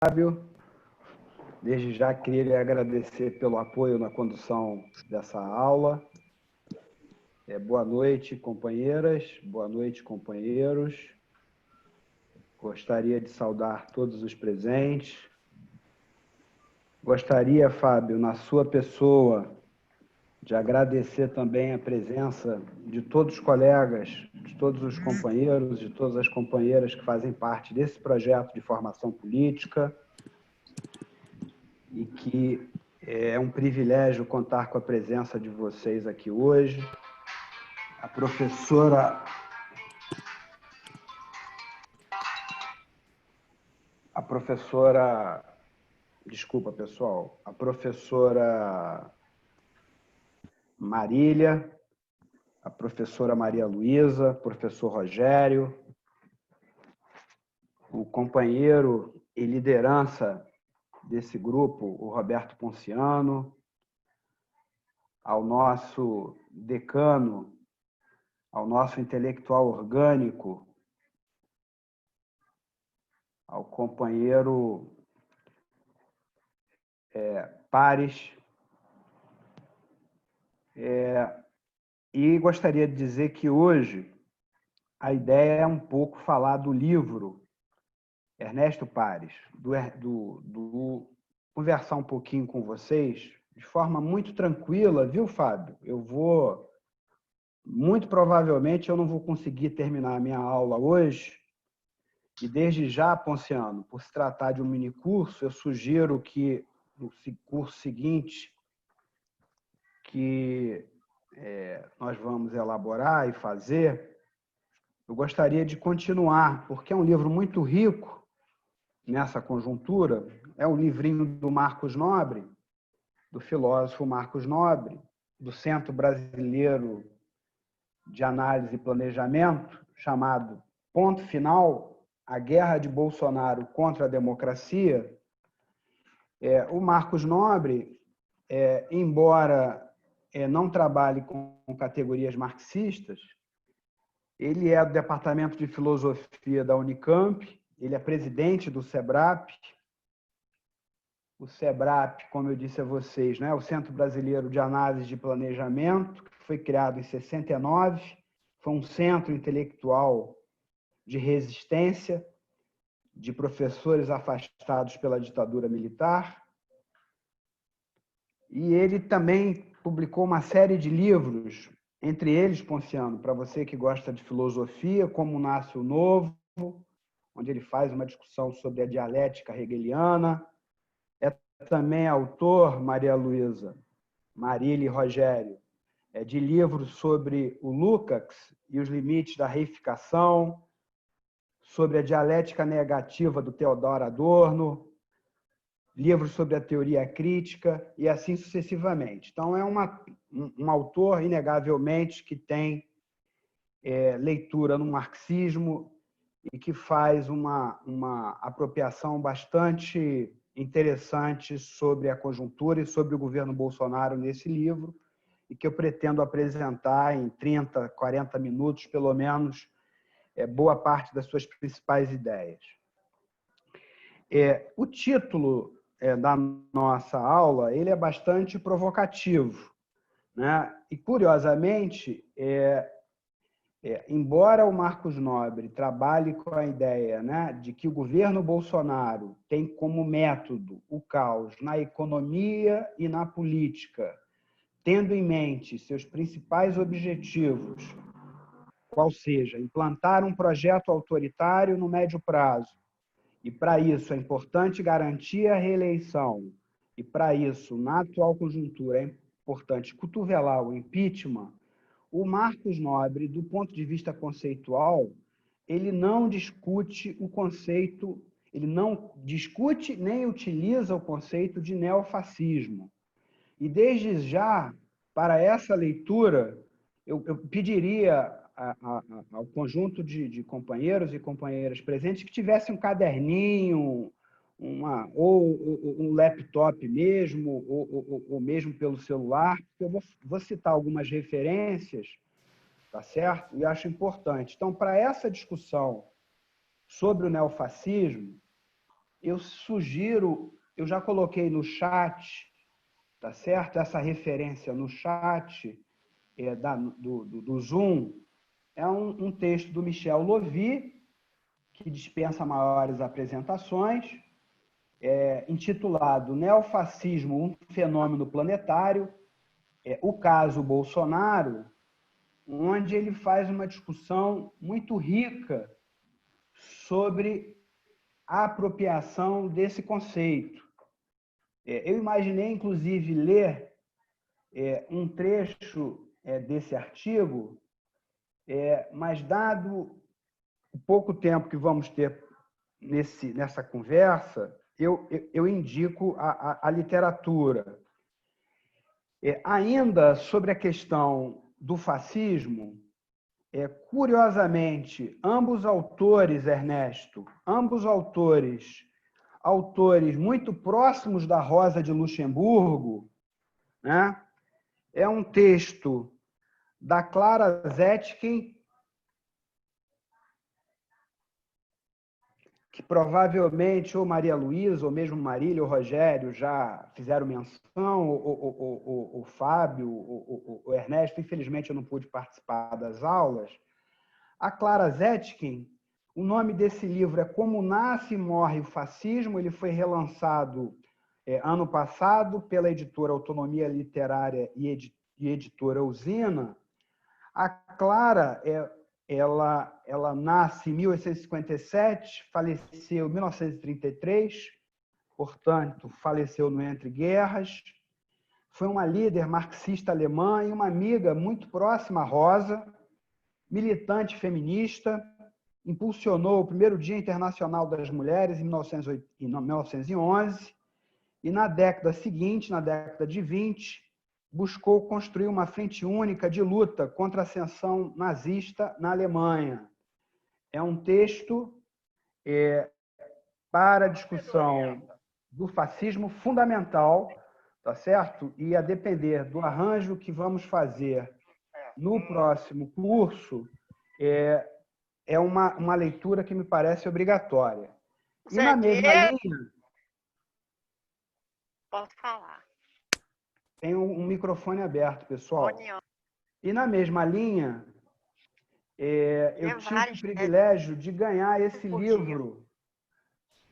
Fábio. Desde já queria lhe agradecer pelo apoio na condução dessa aula. Boa noite, companheiras, boa noite, companheiros. Gostaria de saudar todos os presentes. Gostaria, Fábio, na sua pessoa, de agradecer também a presença de todos os colegas, de todos os companheiros, de todas as companheiras que fazem parte desse projeto de formação política, e que é um privilégio contar com a presença de vocês aqui hoje. A professora desculpa, pessoal, a professora Marília, a professora Maria Luísa, professor Rogério, o companheiro e liderança desse grupo, o Roberto Ponciano, ao nosso decano, ao nosso intelectual orgânico, ao companheiro Pares. E gostaria de dizer que hoje a ideia é um pouco falar do livro Ernesto Pares, conversar um pouquinho com vocês de forma muito tranquila, viu, Fábio? Muito provavelmente eu não vou conseguir terminar a minha aula hoje, e desde já, Ponciano, por se tratar de um minicurso, eu sugiro que no curso seguinte que nós vamos elaborar e fazer, eu gostaria de continuar, porque é um livro muito rico nessa conjuntura. É um livrinho do Marcos Nobre, do filósofo Marcos Nobre, do Centro Brasileiro de Análise e Planejamento, chamado Ponto Final, a Guerra de Bolsonaro contra a Democracia. O Marcos Nobre, embora não trabalhe com categorias marxistas, ele é do Departamento de Filosofia da Unicamp, ele é presidente do SEBRAP. O SEBRAP, como eu disse a vocês, é o Centro Brasileiro de Análise e Planejamento, que foi criado em 69, foi um centro intelectual de resistência de professores afastados pela ditadura militar. E ele também publicou uma série de livros, entre eles, Ponciano, para você que gosta de filosofia, Como Nasce o Novo, onde ele faz uma discussão sobre a dialética hegeliana. É também autor, Maria Luísa, Marília e Rogério, de livros sobre o Lukács e os limites da reificação, sobre a dialética negativa do Theodor Adorno, livros sobre a teoria crítica e assim sucessivamente. Então, é um autor, inegavelmente, que tem leitura no marxismo e que faz uma apropriação bastante interessante sobre a conjuntura e sobre o governo Bolsonaro nesse livro, e que eu pretendo apresentar em 30, 40 minutos, pelo menos, boa parte das suas principais ideias. O título da nossa aula ele é bastante provocativo, né? E, curiosamente, embora o Marcos Nobre trabalhe com a ideia, né, de que o governo Bolsonaro tem como método o caos na economia e na política, tendo em mente seus principais objetivos, qual seja, implantar um projeto autoritário no médio prazo, e para isso é importante garantir a reeleição, e para isso, na atual conjuntura, é importante cotovelar o impeachment, o Marcos Nobre, do ponto de vista conceitual, ele não discute o conceito, ele não discute nem utiliza o conceito de neofascismo. E desde já, para essa leitura, eu pediria ao conjunto de companheiros e companheiras presentes que tivesse um caderninho, ou um laptop mesmo, ou mesmo pelo celular, porque eu vou citar algumas referências, tá certo? E acho importante. Então, para essa discussão sobre o neofascismo, eu sugiro, eu já coloquei no chat, tá certo? Essa referência no chat do Zoom é um texto do Michel Lovy, que dispensa maiores apresentações, intitulado Neofascismo, um fenômeno planetário, o caso Bolsonaro, onde ele faz uma discussão muito rica sobre a apropriação desse conceito. Eu imaginei, inclusive, ler um trecho desse artigo, mas dado o pouco tempo que vamos ter nessa conversa, eu indico a literatura. Ainda sobre a questão do fascismo, curiosamente, ambos autores, Ernesto, ambos autores muito próximos da Rosa de Luxemburgo, né? É um texto da Clara Zetkin, que provavelmente ou Maria Luísa, ou mesmo Marília ou Rogério já fizeram menção, o Fábio, o Ernesto, infelizmente eu não pude participar das aulas. A Clara Zetkin, o nome desse livro é Como Nasce e Morre o Fascismo, ele foi relançado ano passado pela editora Autonomia Literária e editora Usina. A Clara ela nasce em 1857, faleceu em 1933, portanto, faleceu no Entre Guerras. Foi uma líder marxista alemã e uma amiga muito próxima à Rosa, militante feminista, impulsionou o primeiro Dia Internacional das Mulheres em 1911 e, na década seguinte, na década de 20, buscou construir uma frente única de luta contra a ascensão nazista na Alemanha. É um texto para discussão do fascismo fundamental, tá certo? E a depender do arranjo que vamos fazer no próximo curso, é uma leitura que me parece obrigatória. E na mesma linha... Pode falar. Tem um microfone aberto, pessoal. E na mesma linha, eu tive o privilégio de ganhar esse livro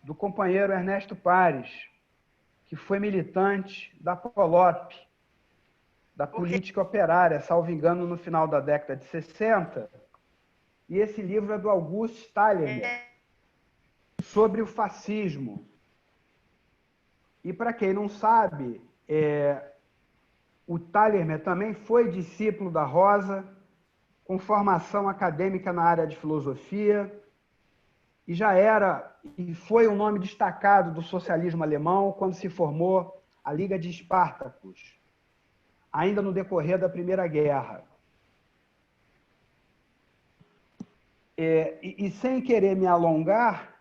do companheiro Ernesto Pares, que foi militante da POLOP, da política operária, salvo engano, no final da década de 60. E esse livro é do August Thalermer, sobre o fascismo. E, para quem não sabe, o Thalermer também foi discípulo da Rosa, com formação acadêmica na área de filosofia, e já era e foi um nome destacado do socialismo alemão quando se formou a Liga de Espartacus, ainda no decorrer da Primeira Guerra. E sem querer me alongar,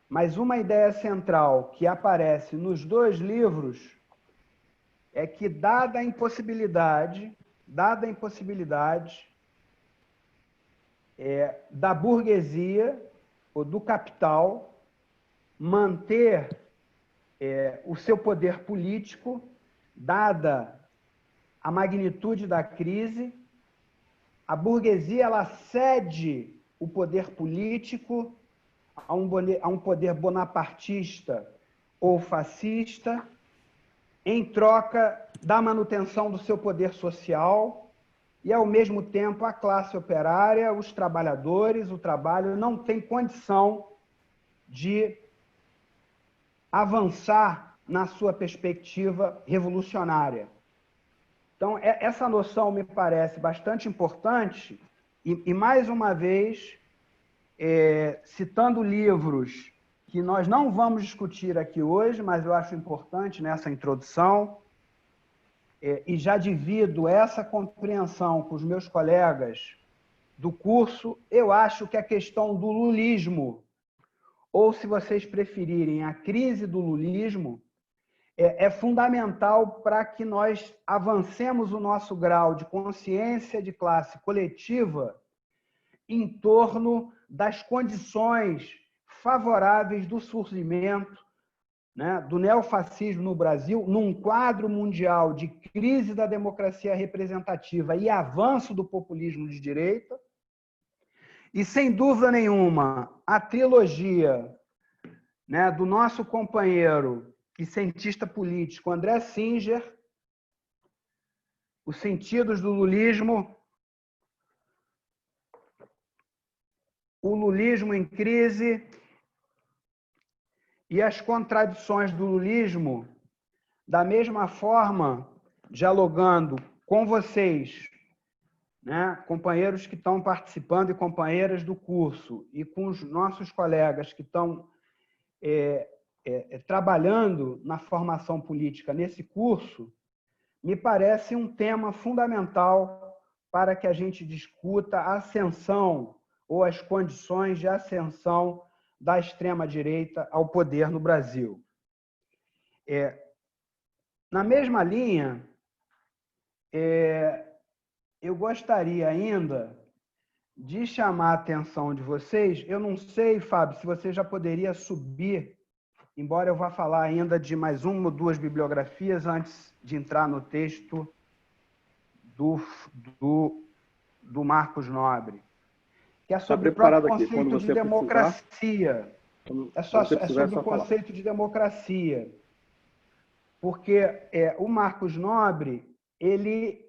mas uma ideia central que aparece nos dois livros é que, dada a impossibilidade da burguesia ou do capital manter o seu poder político, dada a magnitude da crise, a burguesia ela cede o poder político a um poder bonapartista ou fascista, em troca da manutenção do seu poder social, e, ao mesmo tempo, a classe operária, os trabalhadores, o trabalho, não tem condição de avançar na sua perspectiva revolucionária. Então, essa noção me parece bastante importante e mais uma vez, citando livros que nós não vamos discutir aqui hoje, mas eu acho importante nessa introdução, e já divido essa compreensão com os meus colegas do curso, eu acho que a questão do lulismo, ou, se vocês preferirem, a crise do lulismo, é fundamental para que nós avancemos o nosso grau de consciência de classe coletiva em torno das condições favoráveis do surgimento, né, do neofascismo no Brasil, num quadro mundial de crise da democracia representativa e avanço do populismo de direita. E, sem dúvida nenhuma, a trilogia, né, do nosso companheiro e cientista político André Singer, Os Sentidos do Lulismo, O Lulismo em Crise e as Contradições do Lulismo, da mesma forma, dialogando com vocês, né, companheiros que estão participando e companheiras do curso, e com os nossos colegas que estão trabalhando na formação política nesse curso, me parece um tema fundamental para que a gente discuta a ascensão ou as condições de ascensão da extrema-direita ao poder no Brasil. Na mesma linha, eu gostaria ainda de chamar a atenção de vocês. Eu não sei, Fábio, se você já poderia subir, embora eu vá falar ainda de mais uma ou duas bibliografias antes de entrar no texto do Marcos Nobre, que é sobre o próprio conceito de democracia. É sobre o conceito de democracia. Porque o Marcos Nobre ele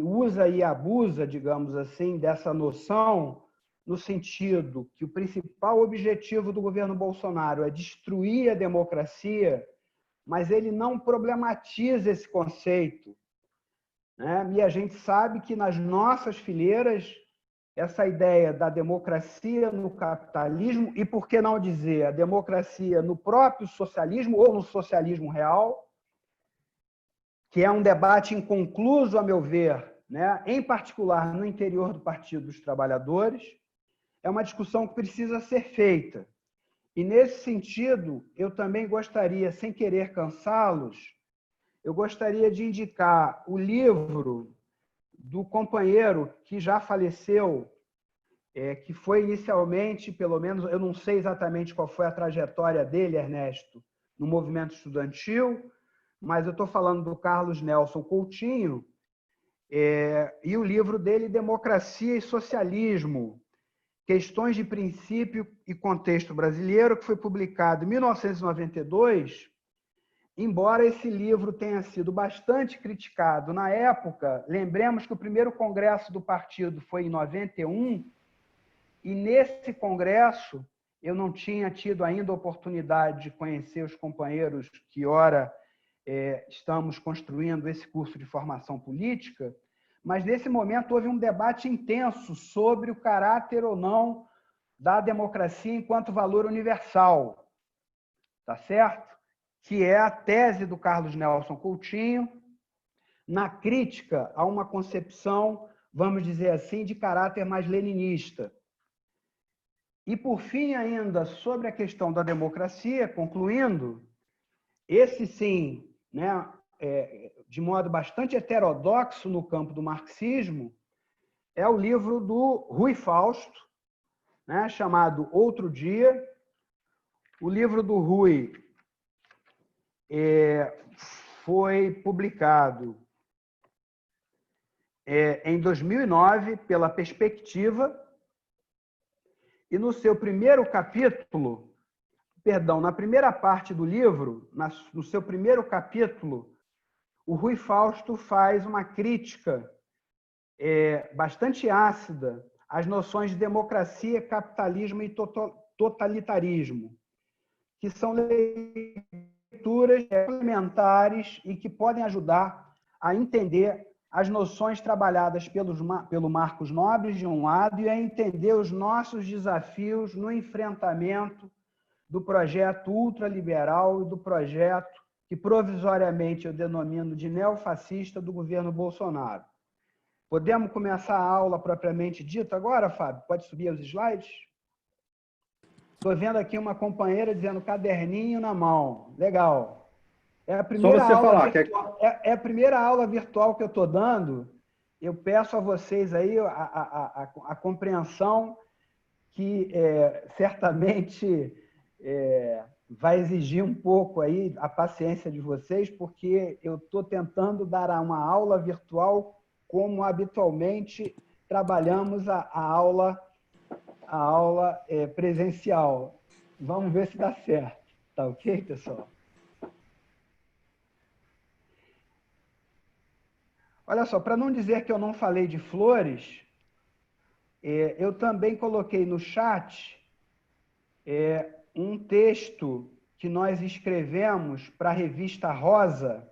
usa e abusa, digamos assim, dessa noção no sentido que o principal objetivo do governo Bolsonaro é destruir a democracia, mas ele não problematiza esse conceito, né? E a gente sabe que nas nossas fileiras essa ideia da democracia no capitalismo, e por que não dizer a democracia no próprio socialismo ou no socialismo real, que é um debate inconcluso, a meu ver, né, em particular no interior do Partido dos Trabalhadores, é uma discussão que precisa ser feita. E, nesse sentido, eu também gostaria, sem querer cansá-los, eu gostaria de indicar o livro do companheiro que já faleceu, que foi inicialmente, pelo menos, eu não sei exatamente qual foi a trajetória dele, Ernesto, no movimento estudantil, mas eu estou falando do Carlos Nelson Coutinho, e o livro dele, Democracia e Socialismo, Questões de Princípio e Contexto Brasileiro, que foi publicado em 1992, embora esse livro tenha sido bastante criticado na época. Lembremos que o primeiro congresso do partido foi em 91, e nesse congresso eu não tinha tido ainda a oportunidade de conhecer os companheiros que, ora, estamos construindo esse curso de formação política, mas nesse momento houve um debate intenso sobre o caráter ou não da democracia enquanto valor universal, tá certo? Que é a tese do Carlos Nelson Coutinho, na crítica a uma concepção, vamos dizer assim, de caráter mais leninista. E, por fim, ainda, sobre a questão da democracia, concluindo, esse sim, né, de modo bastante heterodoxo no campo do marxismo, é o livro do Rui Fausto, né, chamado Outro Dia. O livro do Rui foi publicado em 2009 pela Perspectiva, e no seu primeiro capítulo, perdão, na primeira parte do livro, no seu primeiro capítulo, o Rui Fausto faz uma crítica bastante ácida às noções de democracia, capitalismo e totalitarismo, que são leituras complementares e que podem ajudar a entender as noções trabalhadas pelo Marcos Nobre, de um lado, e a entender os nossos desafios no enfrentamento do projeto ultraliberal e do projeto que provisoriamente eu denomino de neofascista do governo Bolsonaro. Podemos começar a aula propriamente dita agora, Fábio? Pode subir os slides? Estou vendo aqui uma companheira dizendo caderninho na mão. Legal. É a primeira aula virtual que eu estou dando. Eu peço a vocês aí a compreensão que certamente vai exigir um pouco aí a paciência de vocês, porque eu estou tentando dar uma aula virtual como habitualmente trabalhamos a aula presencial. Vamos ver se dá certo. Tá ok, pessoal? Olha só, para não dizer que eu não falei de flores, eu também coloquei no chat um texto que nós escrevemos para a revista Rosa,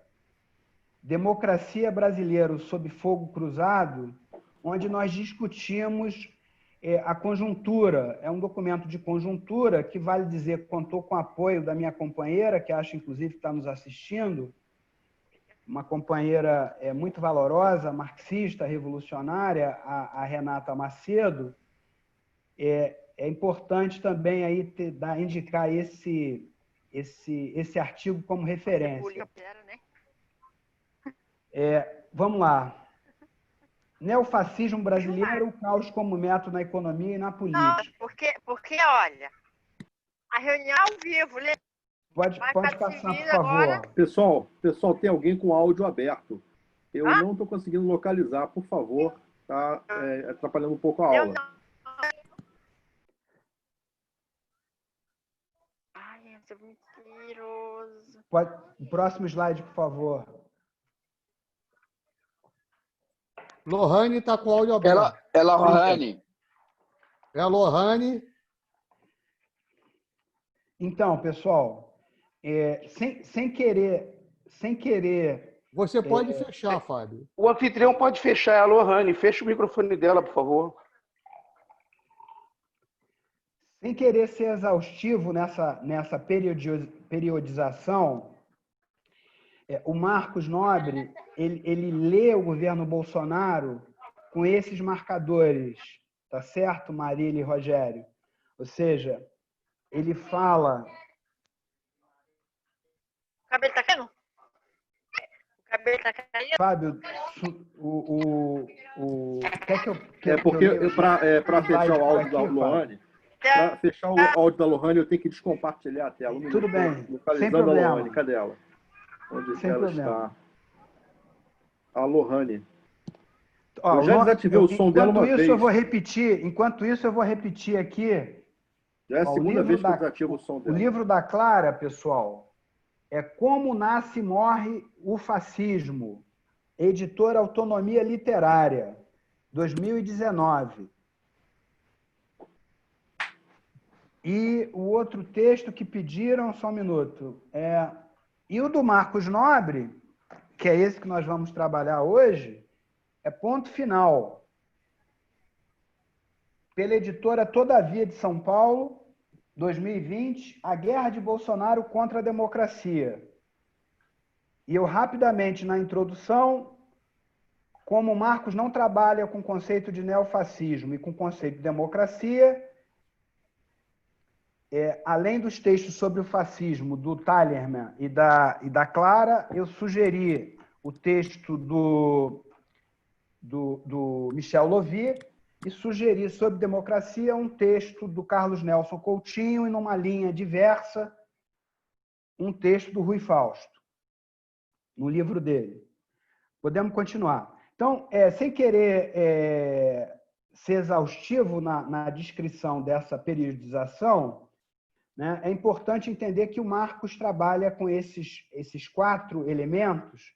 Democracia Brasileira sob Fogo Cruzado, onde nós discutimos a conjuntura. É um documento de conjuntura que, vale dizer, que contou com o apoio da minha companheira, que acho, inclusive, que está nos assistindo, uma companheira muito valorosa, marxista, revolucionária, a Renata Macedo. É importante também aí indicar esse artigo como referência. Vamos lá. Neofascismo brasileiro, o caos como método na economia e na política. Não, porque olha, a reunião ao vivo, pode passar, por favor. Pessoal, tem alguém com áudio aberto. Eu não estou conseguindo localizar, por favor. Está atrapalhando um pouco a aula. Ai, é mentiroso. O próximo slide, por favor. Lohane está com o áudio aberto. É Lohane. É a Lohane. Então, pessoal, sem querer... Você pode fechar, Fábio. O anfitrião pode fechar, é a Lohane. Fecha o microfone dela, por favor. Sem querer ser exaustivo nessa periodização, o Marcos Nobre, ele lê o governo Bolsonaro com esses marcadores, tá certo, Marília e Rogério? Ou seja, ele fala... O cabelo tá caindo? O cabelo tá caindo? Fábio, Para fechar o áudio da Lohane, para fechar o áudio da Lohane, eu tenho que descompartilhar a tela. Tudo bem, sem problema. problema. A Lohane, cadê ela? Onde sem ela problema. está? A Lohane. Eu já desativei o som dela uma vez. Enquanto isso, eu vou repetir aqui. Já é a segunda vez que eu desativo o som dela. O livro da Clara, pessoal, é Como Nasce e Morre o Fascismo. Editora Autonomia Literária, 2019. E o outro texto que pediram, só um minuto, e o do Marcos Nobre, que é esse que nós vamos trabalhar hoje, é Ponto Final. Pela editora Todavia de São Paulo, 2020, A Guerra de Bolsonaro contra a Democracia. E eu rapidamente, na introdução, como o Marcos não trabalha com o conceito de neofascismo e com o conceito de democracia, além dos textos sobre o fascismo do Tallerman e da Clara, eu sugeri o texto do Michel Lovy e sugeri sobre democracia um texto do Carlos Nelson Coutinho e, numa linha diversa, um texto do Rui Fausto, no livro dele. Podemos continuar. Então, sem querer ser exaustivo na descrição dessa periodização, né, é importante entender que o Marcos trabalha com esses 4 elementos.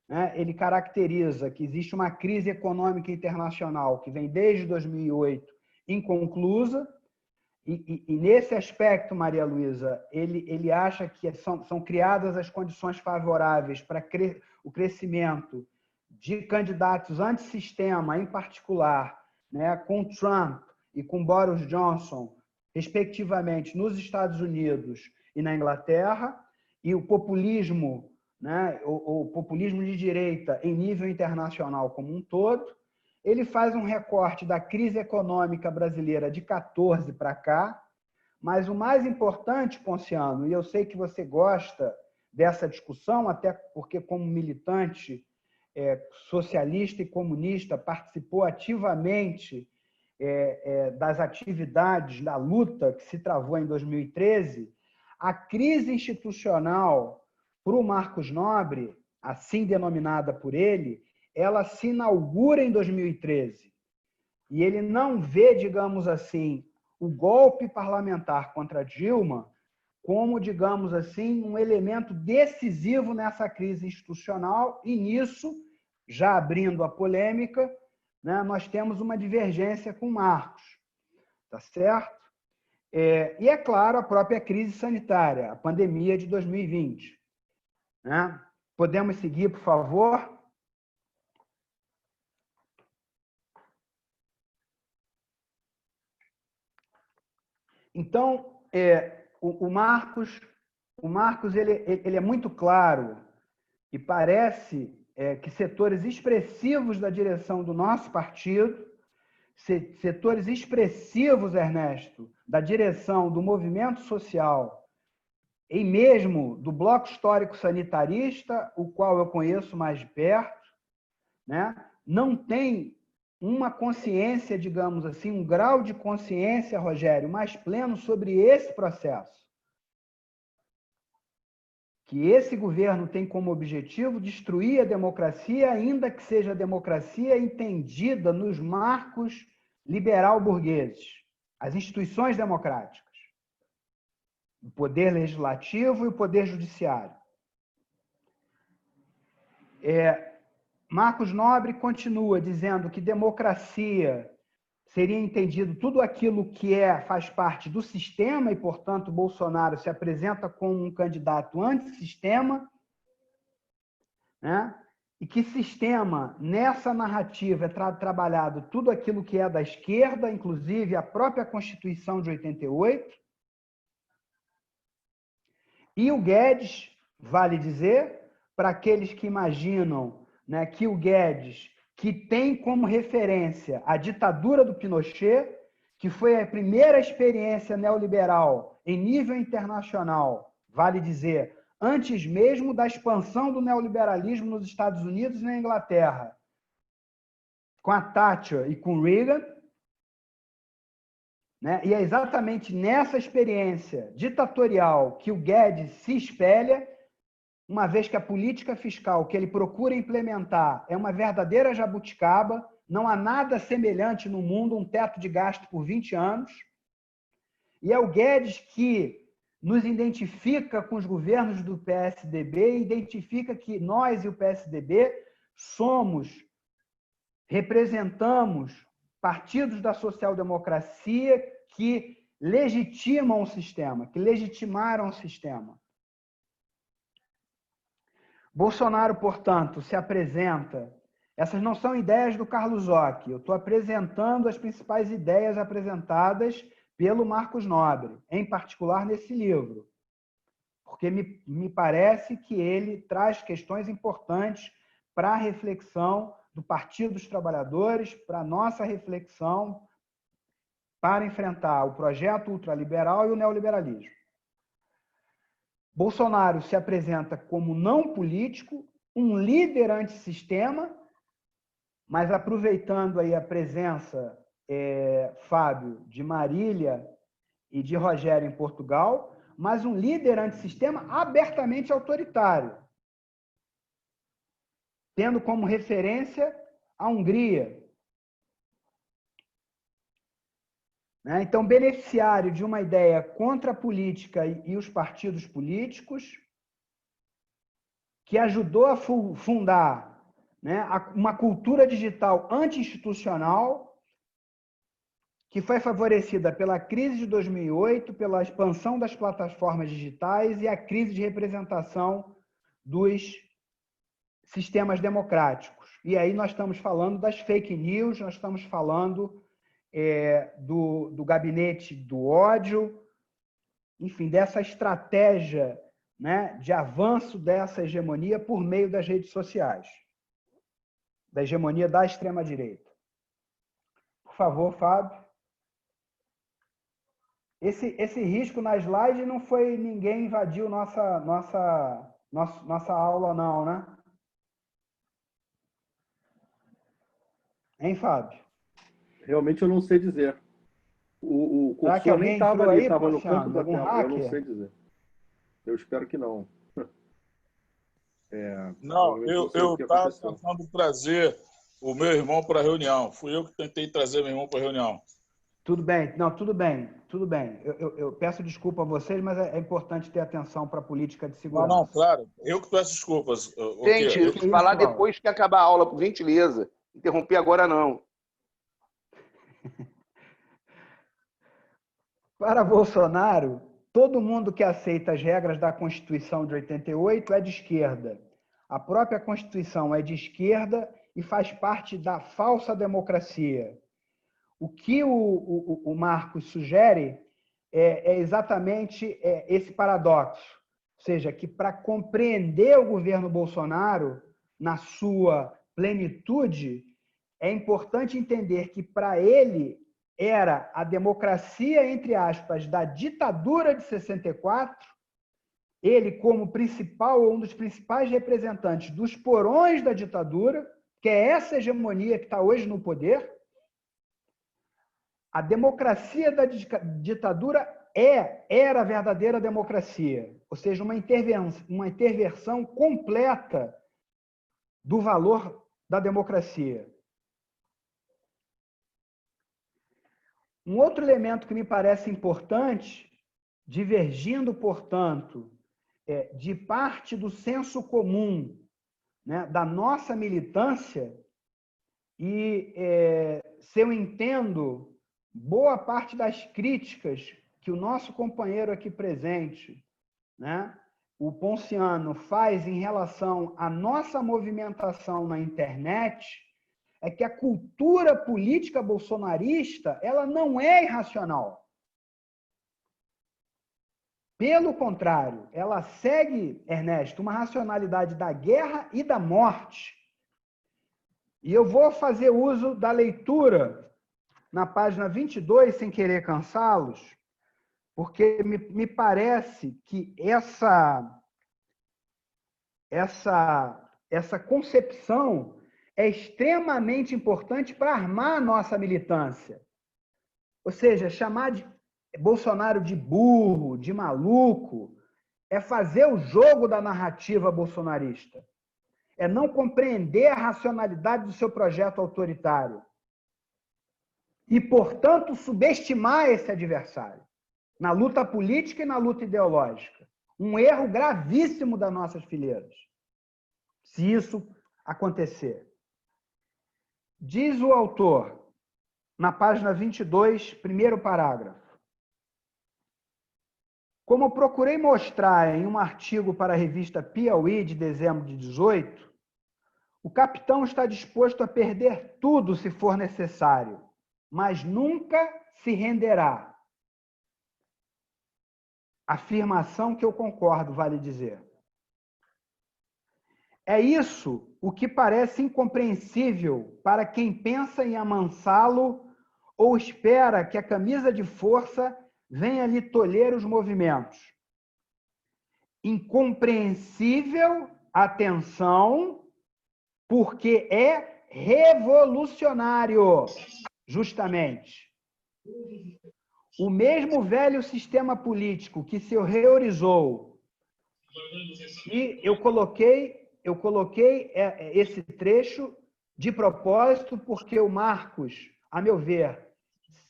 Né? Ele caracteriza que existe uma crise econômica internacional que vem desde 2008 inconclusa, e nesse aspecto, Maria Luísa, ele acha que são criadas as condições favoráveis para o crescimento de candidatos antissistema, em particular, né, com Trump e com Boris Johnson, respectivamente, nos Estados Unidos e na Inglaterra, e o populismo, né, o populismo de direita em nível internacional como um todo. Ele faz um recorte da crise econômica brasileira de 14 para cá, mas o mais importante, Ponciano, e eu sei que você gosta dessa discussão, até porque, como militante socialista e comunista, participou ativamente das atividades, da luta que se travou em 2013, a crise institucional para o Marcos Nobre, assim denominada por ele, ela se inaugura em 2013. E ele não vê, digamos assim, o golpe parlamentar contra Dilma como, digamos assim, um elemento decisivo nessa crise institucional, e nisso, já abrindo a polêmica, né, nós temos uma divergência com Marcos, tá certo? E, é claro, a própria crise sanitária, a pandemia de 2020. Né? Podemos seguir, por favor? Então, o Marcos ele é muito claro e parece que setores expressivos da direção do nosso partido, setores expressivos, Ernesto, da direção do movimento social e mesmo do bloco histórico sanitarista, o qual eu conheço mais de perto, né, não tem uma consciência, digamos assim, um grau de consciência, Rogério, mais pleno sobre esse processo. Que esse governo tem como objetivo destruir a democracia, ainda que seja a democracia entendida nos marcos liberal-burgueses, as instituições democráticas, o poder legislativo e o poder judiciário. Marcos Nobre continua dizendo que democracia seria entendido tudo aquilo que faz parte do sistema e, portanto, Bolsonaro se apresenta como um candidato antissistema, né? E que sistema, nessa narrativa, é trabalhado tudo aquilo que é da esquerda, inclusive a própria Constituição de 88. E o Guedes, vale dizer, para aqueles que imaginam, né, que o Guedes, que tem como referência a ditadura do Pinochet, que foi a primeira experiência neoliberal em nível internacional, vale dizer, antes mesmo da expansão do neoliberalismo nos Estados Unidos e na Inglaterra, com a Thatcher e com Reagan, né? E é exatamente nessa experiência ditatorial que o Guedes se espelha, uma vez que a política fiscal que ele procura implementar é uma verdadeira jabuticaba, não há nada semelhante no mundo, um teto de gasto por 20 anos, e é o Guedes que nos identifica com os governos do PSDB e identifica que nós e o PSDB representamos partidos da social-democracia que legitimam o sistema, que legitimaram o sistema. Bolsonaro, portanto, se apresenta... Essas não são ideias do Carlos Ock, eu estou apresentando as principais ideias apresentadas pelo Marcos Nobre, em particular nesse livro, porque me parece que ele traz questões importantes para a reflexão do Partido dos Trabalhadores, para a nossa reflexão para enfrentar o projeto ultraliberal e o neoliberalismo. Bolsonaro se apresenta como não político, um líder antissistema, mas aproveitando aí a presença, Fábio, de Marília e de Rogério em Portugal, mas um líder antissistema abertamente autoritário, tendo como referência a Hungria. Então, beneficiário de uma ideia contra a política e os partidos políticos, que ajudou a fundar, né, uma cultura digital anti-institucional, que foi favorecida pela crise de 2008, pela expansão das plataformas digitais e a crise de representação dos sistemas democráticos. E aí nós estamos falando das fake news, nós estamos falando do gabinete do ódio, enfim, dessa estratégia, né, de avanço dessa hegemonia por meio das redes sociais, da hegemonia da extrema-direita. Por favor, Fábio. Esse risco na slide não foi ninguém invadiu nossa aula, não, né? Hein, Fábio? Realmente eu não sei dizer. O Será que cursor nem alguém estava entrou ali, aí, estava no Ponciano? canto da Algum tela. Eu não hacker? sei dizer. Eu espero que não. Não, Provavelmente não eu sei o que estava aconteceu. tentando trazer o meu irmão para a reunião. Fui eu que tentei trazer meu irmão para a reunião. Tudo bem, não, tudo bem, tudo bem. Eu peço desculpa a vocês, mas é importante ter atenção para a política de Não, não, segurança. claro. Eu que peço desculpas. O quê? Gente, Que falar isso, Laura? depois que acabar a aula, por gentileza. Interromper agora não. Para Bolsonaro, todo mundo que aceita as regras da Constituição de 88 é de esquerda. A própria Constituição é de esquerda e faz parte da falsa democracia. O que o Marcos sugere é exatamente esse paradoxo. Ou seja, que para compreender o governo Bolsonaro na sua plenitude, é importante entender que para ele era a democracia, entre aspas, da ditadura de 64, ele como principal ou um dos principais representantes dos porões da ditadura, que é essa hegemonia que está hoje no poder. A democracia da ditadura era a verdadeira democracia, ou seja, uma intervenção completa do valor da democracia. Um outro elemento que me parece importante, divergindo, portanto, de parte do senso comum, né, da nossa militância, e se eu entendo boa parte das críticas que o nosso companheiro aqui presente, né, o Ponciano, faz em relação à nossa movimentação na internet, é que a cultura política bolsonarista ela não é irracional. Pelo contrário, ela segue, Ernesto, uma racionalidade da guerra e da morte. E eu vou fazer uso da leitura na página 22, sem querer cansá-los, porque me parece que essa concepção é extremamente importante para armar a nossa militância. Ou seja, chamar de Bolsonaro de burro, de maluco, é fazer o jogo da narrativa bolsonarista. É não compreender a racionalidade do seu projeto autoritário. E, portanto, subestimar esse adversário na luta política e na luta ideológica. Um erro gravíssimo das nossas fileiras, se isso acontecer. Diz o autor, na página 22, primeiro parágrafo. Como eu procurei mostrar em um artigo para a revista Piauí, de dezembro de 18, o capitão está disposto a perder tudo se for necessário, mas nunca se renderá. Afirmação que eu concordo, vale dizer. É isso o que parece incompreensível para quem pensa em amansá-lo ou espera que a camisa de força venha lhe tolher os movimentos. Incompreensível, atenção, porque é revolucionário, justamente. O mesmo velho sistema político que se reorganizou. E eu coloquei esse trecho de propósito porque o Marcos, a meu ver,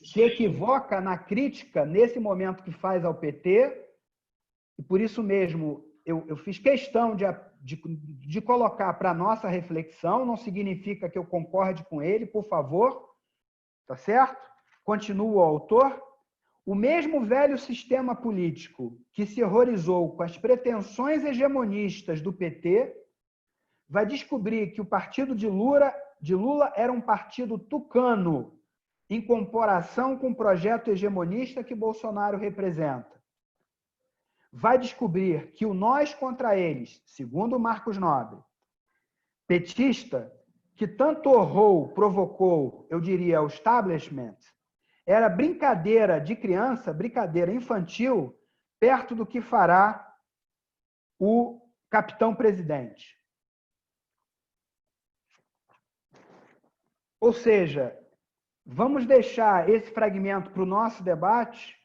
se equivoca na crítica nesse momento que faz ao PT, e por isso mesmo eu fiz questão de colocar para a nossa reflexão, não significa que eu concorde com ele, por favor, tá certo? Continua o autor. O mesmo velho sistema político que se horrorizou com as pretensões hegemonistas do PT vai descobrir que o partido de Lula era um partido tucano, em comparação com o projeto hegemonista que Bolsonaro representa. Vai descobrir que o nós contra eles, segundo Marcos Nobre, petista, que tanto horror provocou, eu diria, o establishment, era brincadeira de criança, brincadeira infantil, perto do que fará o capitão presidente. Ou seja, Vamos deixar esse fragmento para o nosso debate,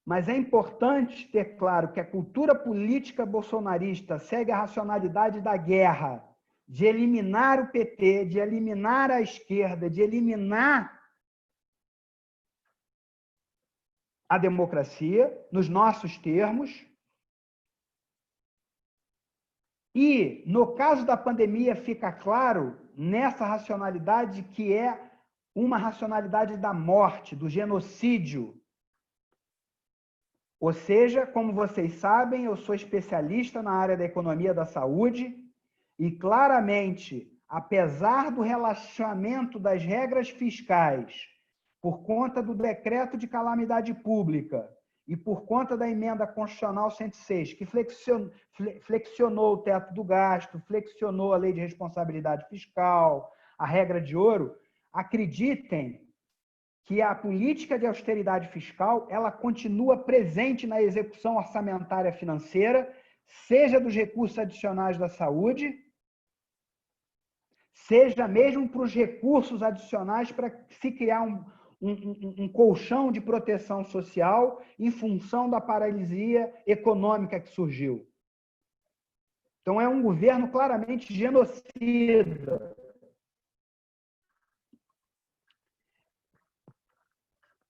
mas é importante ter claro que a cultura política bolsonarista segue a racionalidade da guerra, de eliminar o PT, de eliminar a esquerda, de eliminar a democracia, nos nossos termos. E, no caso da pandemia, fica claro nessa racionalidade que é uma racionalidade da morte, do genocídio. Ou seja, como vocês sabem, eu sou especialista na área da economia da saúde e, claramente, apesar do relaxamento das regras fiscais por conta do decreto de calamidade pública e por conta da emenda constitucional 106, que flexionou o teto do gasto, flexionou a lei de responsabilidade fiscal, a regra de ouro, acreditem que a política de austeridade fiscal ela continua presente na execução orçamentária financeira, seja dos recursos adicionais da saúde, seja mesmo para os recursos adicionais para se criar um colchão de proteção social em função da paralisia econômica que surgiu. Então, é um governo claramente genocida.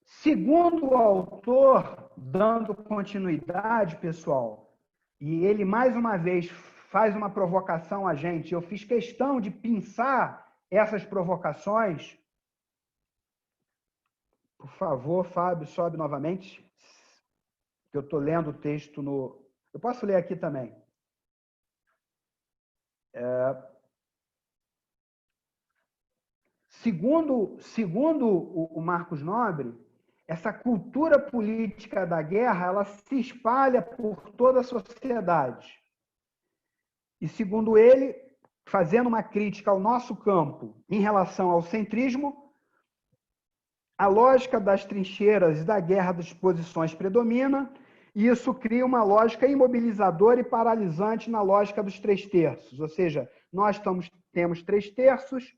Segundo o autor, dando continuidade, pessoal, e ele mais uma vez faz uma provocação a gente, eu fiz questão de pensar essas provocações. Por favor, Fábio, sobe novamente, que eu estou lendo o texto no... Eu posso ler aqui também. Segundo o Marcos Nobre, essa cultura política da guerra ela se espalha por toda a sociedade. E, segundo ele, fazendo uma crítica ao nosso campo em relação ao centrismo, a lógica das trincheiras e da guerra das posições predomina, e isso cria uma lógica imobilizadora e paralisante na lógica dos 3/3. Ou seja, nós temos 3/3,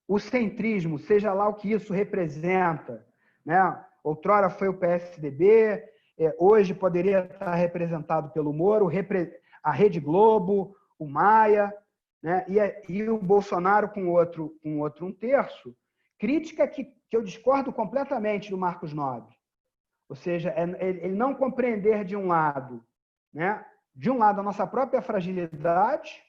o centrismo, seja lá o que isso representa, né? Outrora foi o PSDB, hoje poderia estar representado pelo Moro, a Rede Globo, o Maia, né? E o Bolsonaro com outro 1/3, crítica que eu discordo completamente do Marcos Nobre. Ou seja, ele não compreender de um lado, né? De um lado a nossa própria fragilidade,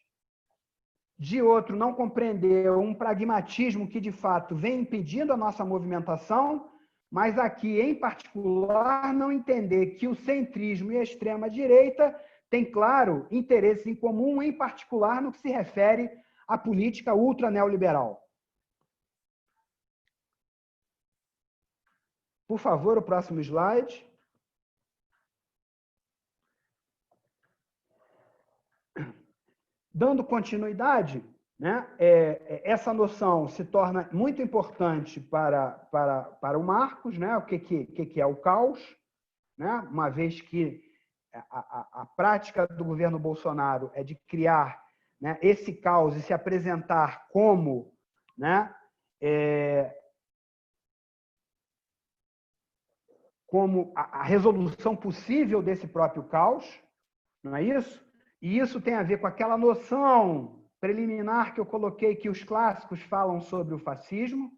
de outro não compreender um pragmatismo que de fato vem impedindo a nossa movimentação, mas aqui em particular não entender que o centrismo e a extrema-direita têm, claro, interesses em comum, em particular no que se refere à política ultra-neoliberal. Por favor, o próximo slide. Dando continuidade, né, essa noção se torna muito importante para o Marcos, né, o que é o caos, né, uma vez que a prática do governo Bolsonaro é de criar, né, esse caos e se apresentar como, né, como a resolução possível desse próprio caos, não é isso? E isso tem a ver com aquela noção preliminar que eu coloquei, que os clássicos falam sobre o fascismo,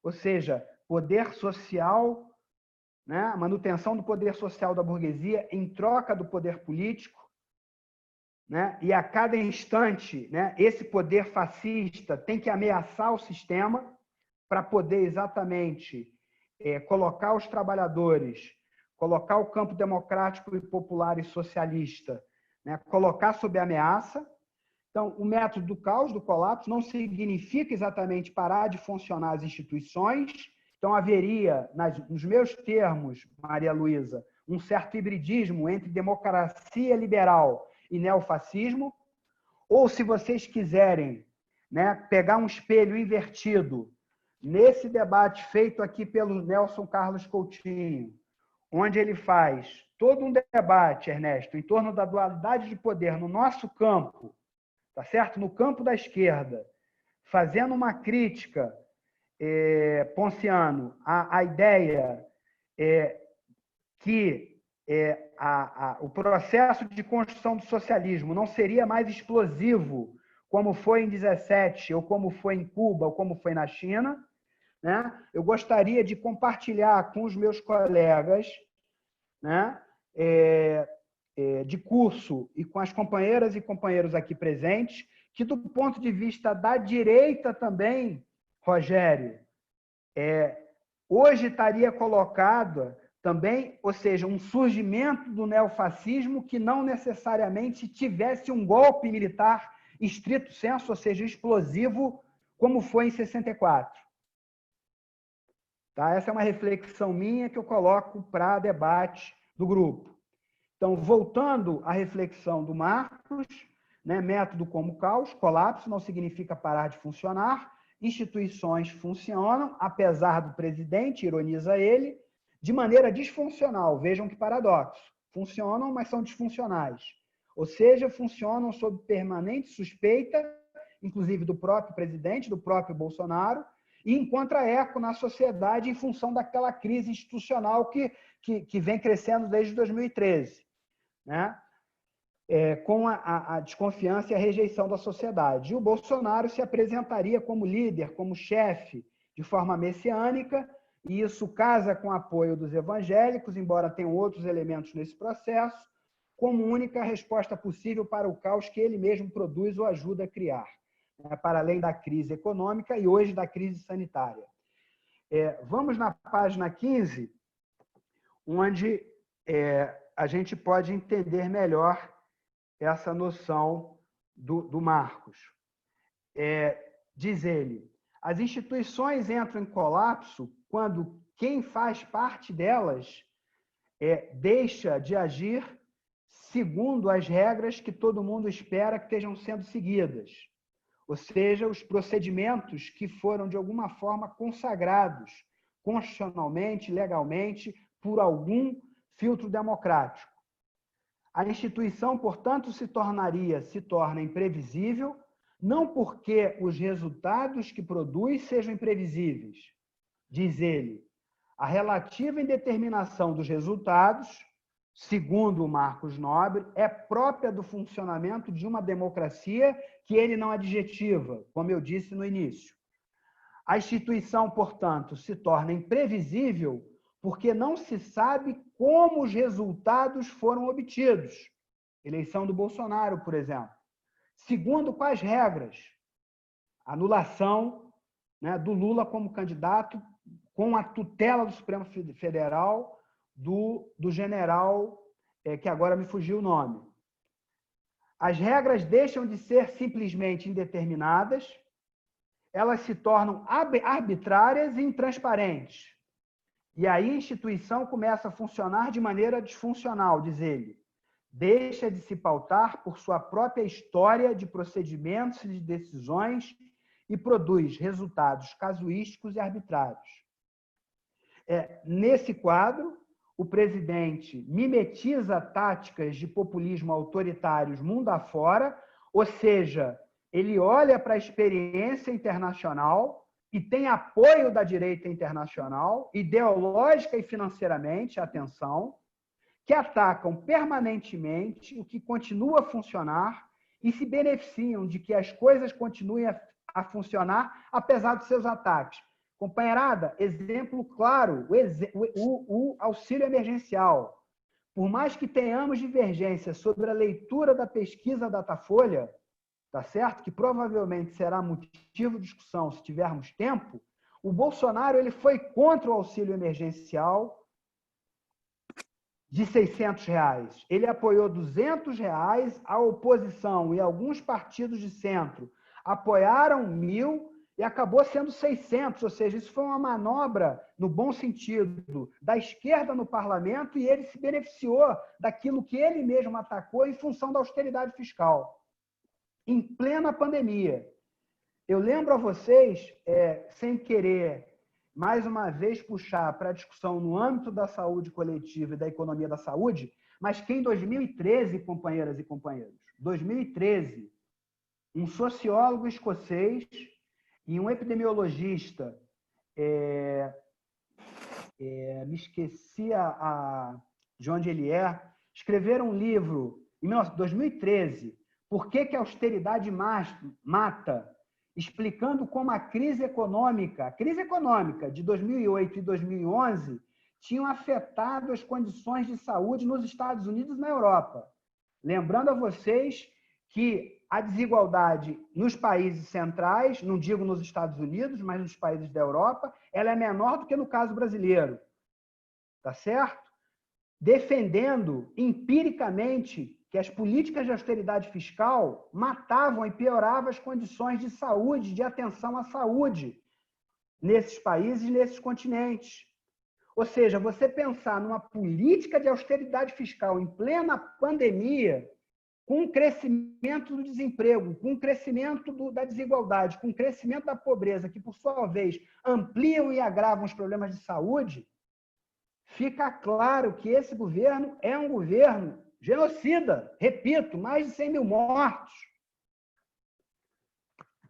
ou seja, poder social, né? A manutenção do poder social da burguesia em troca do poder político, né? E a cada instante, né, esse poder fascista tem que ameaçar o sistema para poder exatamente colocar os trabalhadores, colocar o campo democrático e popular e socialista, né, colocar sob ameaça. Então, o método do caos, do colapso, não significa exatamente parar de funcionar as instituições. Então, haveria, nos meus termos, Maria Luísa, um certo hibridismo entre democracia liberal e neofascismo. Ou, se vocês quiserem, né, pegar um espelho invertido, nesse debate feito aqui pelo Nelson Carlos Coutinho, onde ele faz todo um debate, Ernesto, em torno da dualidade de poder no nosso campo, tá certo? No campo da esquerda, fazendo uma crítica Ponciano, a ideia é que o processo de construção do socialismo não seria mais explosivo, como foi em 17, ou como foi em Cuba, ou como foi na China, né? Eu gostaria de compartilhar com os meus colegas, né, de curso e com as companheiras e companheiros aqui presentes, que do ponto de vista da direita também, Rogério, hoje estaria colocada também, ou seja, um surgimento do neofascismo que não necessariamente tivesse um golpe militar estrito sensu, ou seja, explosivo, como foi em 64. Tá? Essa é uma reflexão minha que eu coloco para debate do grupo. Então, voltando à reflexão do Marcos, né, método como caos, colapso não significa parar de funcionar, instituições funcionam, apesar do presidente, ironiza ele, de maneira disfuncional. Vejam que paradoxo. Funcionam, mas são disfuncionais. Ou seja, funcionam sob permanente suspeita, inclusive do próprio presidente, do próprio Bolsonaro, e encontra eco na sociedade em função daquela crise institucional que vem crescendo desde 2013, né? Com a desconfiança e a rejeição da sociedade. E o Bolsonaro se apresentaria como líder, como chefe, de forma messiânica, e isso casa com o apoio dos evangélicos, embora tenham outros elementos nesse processo, como única resposta possível para o caos que ele mesmo produz ou ajuda a criar, né, para além da crise econômica e hoje da crise sanitária. Vamos na página 15, onde a gente pode entender melhor essa noção do Marcos. Diz ele, as instituições entram em colapso quando quem faz parte delas deixa de agir segundo as regras que todo mundo espera que estejam sendo seguidas, ou seja, os procedimentos que foram, de alguma forma, consagrados constitucionalmente, legalmente, por algum filtro democrático. A instituição, portanto, se torna imprevisível, não porque os resultados que produz sejam imprevisíveis. Diz ele, a relativa indeterminação dos resultados, segundo o Marcos Nobre, é própria do funcionamento de uma democracia que ele não adjetiva, como eu disse no início. A instituição, portanto, se torna imprevisível porque não se sabe como os resultados foram obtidos. Eleição do Bolsonaro, por exemplo. Segundo quais regras? Anulação, né, do Lula como candidato com a tutela do Supremo Federal do general, que agora me fugiu o nome. As regras deixam de ser simplesmente indeterminadas, elas se tornam arbitrárias e intransparentes. E aí a instituição começa a funcionar de maneira disfuncional, diz ele. Deixa de se pautar por sua própria história de procedimentos e de decisões e produz resultados casuísticos e arbitrários. Nesse quadro, o presidente mimetiza táticas de populismo autoritários mundo afora, ou seja, ele olha para a experiência internacional e tem apoio da direita internacional, ideológica e financeiramente, atenção, que atacam permanentemente o que continua a funcionar e se beneficiam de que as coisas continuem a funcionar, apesar dos seus ataques. Companheirada, exemplo claro, o auxílio emergencial. Por mais que tenhamos divergências sobre a leitura da pesquisa Datafolha, tá certo? Que provavelmente será motivo de discussão se tivermos tempo, o Bolsonaro ele foi contra o auxílio emergencial de R$600. Ele apoiou R$200, a oposição e alguns partidos de centro apoiaram 1.000 e acabou sendo 600, ou seja, isso foi uma manobra, no bom sentido, da esquerda no parlamento e ele se beneficiou daquilo que ele mesmo atacou em função da austeridade fiscal, em plena pandemia. Eu lembro a vocês, sem querer, mais uma vez, puxar para a discussão no âmbito da saúde coletiva e da economia da saúde, mas que em 2013, companheiras e companheiros, 2013, um sociólogo escocês e um epidemiologista me esqueci de onde ele é, escreveram um livro em 2013, Por que a austeridade mata?, explicando como a crise econômica de 2008 e 2011 tinham afetado as condições de saúde nos Estados Unidos e na Europa. Lembrando a vocês que a desigualdade nos países centrais, não digo nos Estados Unidos, mas nos países da Europa, ela é menor do que no caso brasileiro. Tá certo? Defendendo empiricamente que as políticas de austeridade fiscal matavam e pioravam as condições de saúde, de atenção à saúde nesses países e nesses continentes. Ou seja, você pensar numa política de austeridade fiscal em plena pandemia, com o crescimento do desemprego, com o crescimento da desigualdade, com o crescimento da pobreza, que, por sua vez, ampliam e agravam os problemas de saúde, fica claro que esse governo é um governo genocida. Repito, mais de 100 mil mortos.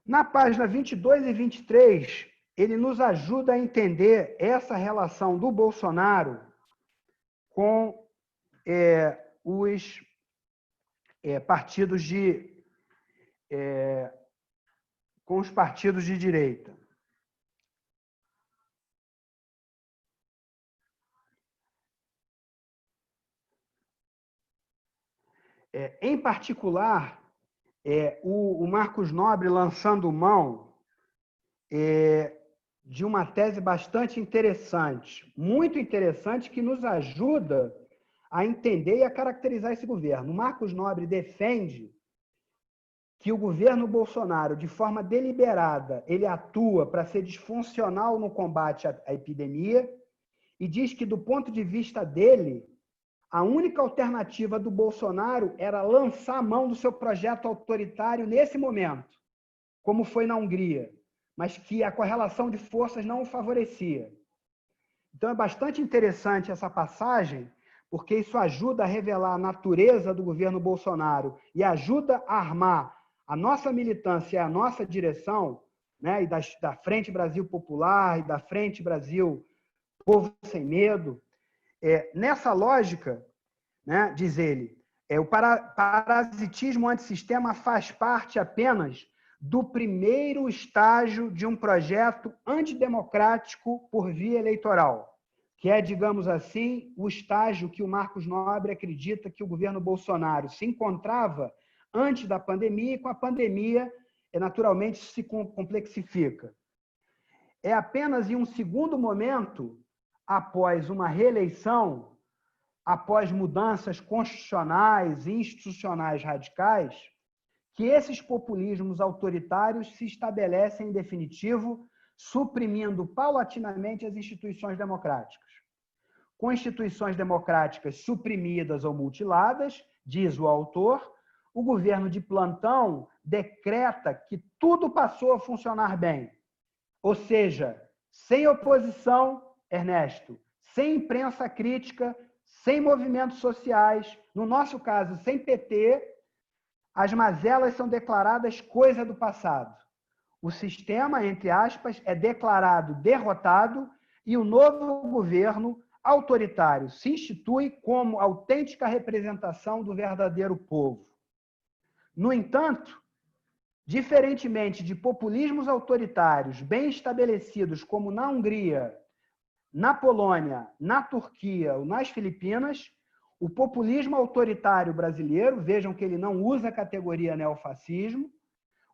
Na página 22 e 23, ele nos ajuda a entender essa relação do Bolsonaro com os partidos de direita. Em particular, o Marcos Nobre lançando mão de uma tese bastante interessante, muito interessante, que nos ajuda a entender e a caracterizar esse governo. O Marcos Nobre defende que o governo Bolsonaro, de forma deliberada, ele atua para ser disfuncional no combate à epidemia e diz que, do ponto de vista dele, a única alternativa do Bolsonaro era lançar a mão do seu projeto autoritário nesse momento, como foi na Hungria, mas que a correlação de forças não o favorecia. Então, é bastante interessante essa passagem, porque isso ajuda a revelar a natureza do governo Bolsonaro e ajuda a armar a nossa militância e a nossa direção, né, e da Frente Brasil Popular e da Frente Brasil Povo Sem Medo. Nessa lógica, né, diz ele, o parasitismo antissistema faz parte apenas do primeiro estágio de um projeto antidemocrático por via eleitoral, que é, digamos assim, o estágio que o Marcos Nobre acredita que o governo Bolsonaro se encontrava antes da pandemia, e com a pandemia, naturalmente, se complexifica. É apenas em um segundo momento, após uma reeleição, após mudanças constitucionais e institucionais radicais, que esses populismos autoritários se estabelecem em definitivo, suprimindo paulatinamente as instituições democráticas. Com instituições democráticas suprimidas ou mutiladas, diz o autor, o governo de plantão decreta que tudo passou a funcionar bem. Ou seja, sem oposição, Ernesto, sem imprensa crítica, sem movimentos sociais, no nosso caso, sem PT, as mazelas são declaradas coisa do passado. O sistema, entre aspas, é declarado derrotado e o novo governo autoritário se institui como autêntica representação do verdadeiro povo. No entanto, diferentemente de populismos autoritários bem estabelecidos como na Hungria, na Polônia, na Turquia ou nas Filipinas, o populismo autoritário brasileiro, vejam que ele não usa a categoria neofascismo,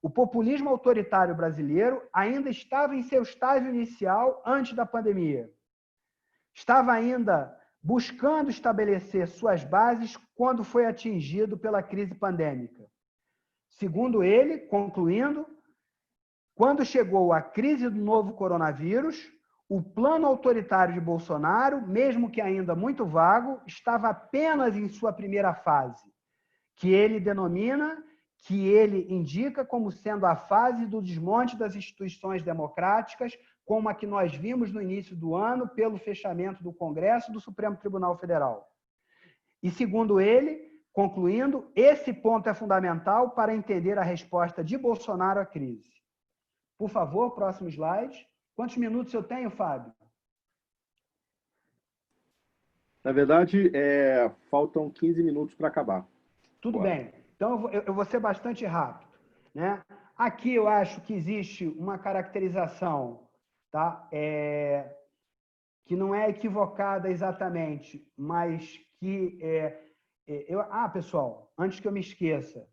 o populismo autoritário brasileiro ainda estava em seu estágio inicial antes da pandemia. Estava ainda buscando estabelecer suas bases quando foi atingido pela crise pandêmica. Segundo ele, concluindo, quando chegou a crise do novo coronavírus, o plano autoritário de Bolsonaro, mesmo que ainda muito vago, estava apenas em sua primeira fase, que ele denomina, que ele indica como sendo a fase do desmonte das instituições democráticas, como a que nós vimos no início do ano pelo fechamento do Congresso e do Supremo Tribunal Federal. E, segundo ele, concluindo, esse ponto é fundamental para entender a resposta de Bolsonaro à crise. Por favor, próximo slide. Quantos minutos eu tenho, Fábio? Na verdade, faltam 15 minutos para acabar. Tudo bem. Então, eu vou ser bastante rápido, né? Aqui eu acho que existe uma caracterização, tá? Que não é equivocada exatamente, mas que... pessoal, antes que eu me esqueça,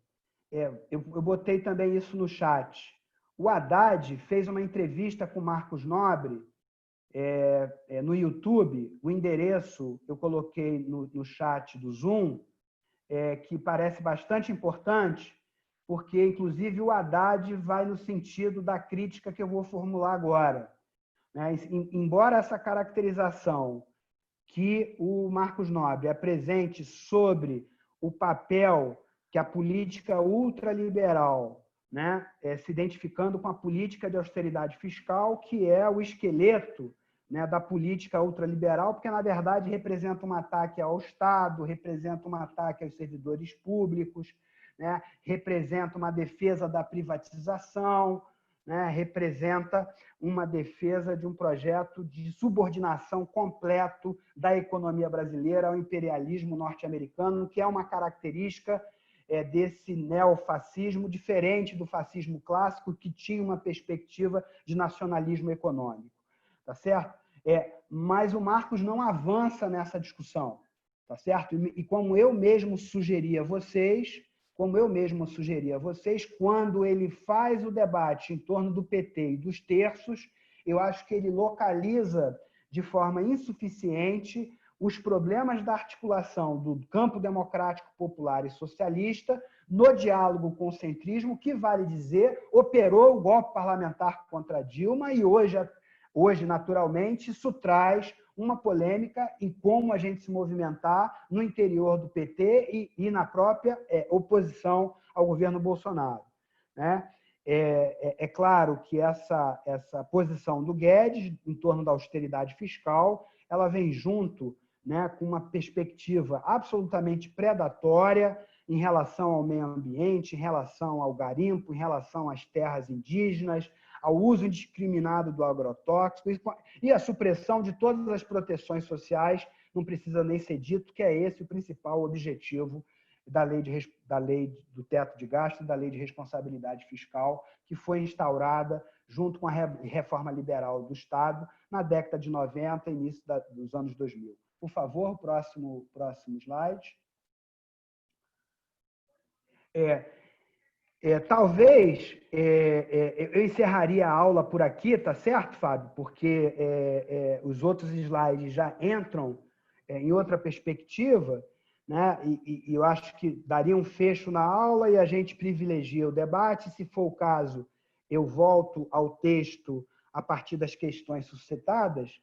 eu botei também isso no chat. O Haddad fez uma entrevista com o Marcos Nobre no YouTube. O endereço eu coloquei no chat do Zoom, que parece bastante importante, porque, inclusive, o Haddad vai no sentido da crítica que eu vou formular agora. Né? Embora essa caracterização que o Marcos Nobre apresente sobre o papel que a política ultraliberal, né, se identificando com a política de austeridade fiscal, que é o esqueleto, né, da política ultraliberal, porque, na verdade, representa um ataque ao Estado, representa um ataque aos servidores públicos, né, representa uma defesa da privatização, né, representa uma defesa de um projeto de subordinação completo da economia brasileira ao imperialismo norte-americano, que é uma característica desse neofascismo, diferente do fascismo clássico, que tinha uma perspectiva de nacionalismo econômico. Tá certo? Mas o Marcos não avança nessa discussão. Tá certo? E como eu mesmo sugeri a vocês, quando ele faz o debate em torno do PT e dos terços, eu acho que ele localiza de forma insuficiente os problemas da articulação do campo democrático, popular e socialista no diálogo com o centrismo, que, vale dizer, operou o golpe parlamentar contra Dilma e hoje, naturalmente, isso traz uma polêmica em como a gente se movimentar no interior do PT e na própria oposição ao governo Bolsonaro. Né? É claro que essa posição do Guedes em torno da austeridade fiscal, ela vem junto, né, com uma perspectiva absolutamente predatória em relação ao meio ambiente, em relação ao garimpo, em relação às terras indígenas, ao uso indiscriminado do agrotóxico e a supressão de todas as proteções sociais, não precisa nem ser dito que é esse o principal objetivo da lei do teto de gasto e da lei de responsabilidade fiscal, que foi instaurada junto com a reforma liberal do Estado na década de 90 e início dos anos 2000. Por favor, próximo slide. Talvez eu encerraria a aula por aqui, tá certo, Fábio? Porque os outros slides já entram em outra perspectiva, né? E eu acho que daria um fecho na aula e a gente privilegia o debate. Se for o caso, eu volto ao texto a partir das questões suscitadas,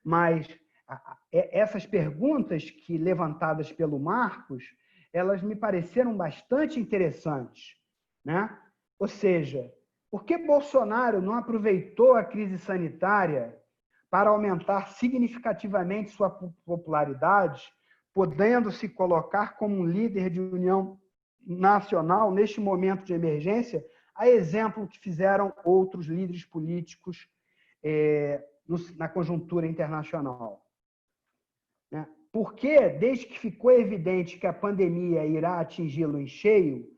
mas essas perguntas que levantadas pelo Marcos, elas me pareceram bastante interessantes. Né? Ou seja, por que Bolsonaro não aproveitou a crise sanitária para aumentar significativamente sua popularidade, podendo se colocar como um líder de união nacional neste momento de emergência, a exemplo que fizeram outros líderes políticos na conjuntura internacional? Né? Porque, desde que ficou evidente que a pandemia irá atingi-lo em cheio,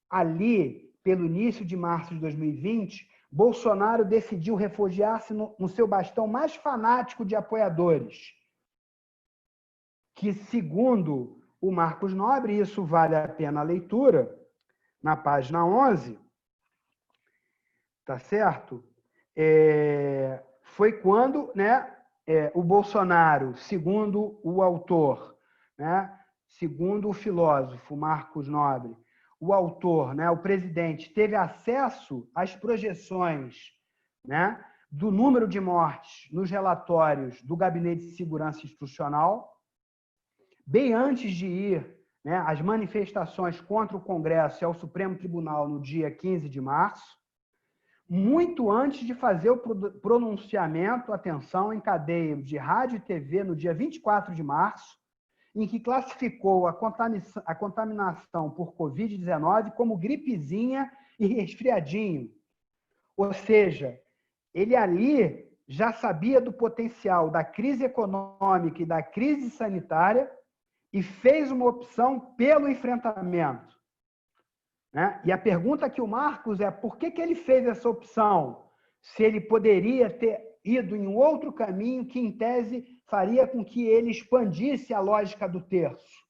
ali, pelo início de março de 2020, Bolsonaro decidiu refugiar-se no seu bastão mais fanático de apoiadores, que, segundo o Marcos Nobre, e isso vale a pena a leitura, na página 11, tá certo? Foi quando, né, o Bolsonaro, segundo o autor, né, segundo o filósofo Marcos Nobre, o autor, né, o presidente, teve acesso às projeções, né, do número de mortes nos relatórios do Gabinete de Segurança Institucional, bem antes de ir, né, às manifestações contra o Congresso e ao Supremo Tribunal no dia 15 de março, muito antes de fazer o pronunciamento, atenção, em cadeia de rádio e TV no dia 24 de março, em que classificou a contaminação por Covid-19 como gripezinha e resfriadinho. Ou seja, ele ali já sabia do potencial da crise econômica e da crise sanitária e fez uma opção pelo enfrentamento. Né? E a pergunta que o Marcos é por que ele fez essa opção? Se ele poderia ter ido em um outro caminho que, em tese, faria com que ele expandisse a lógica do terço.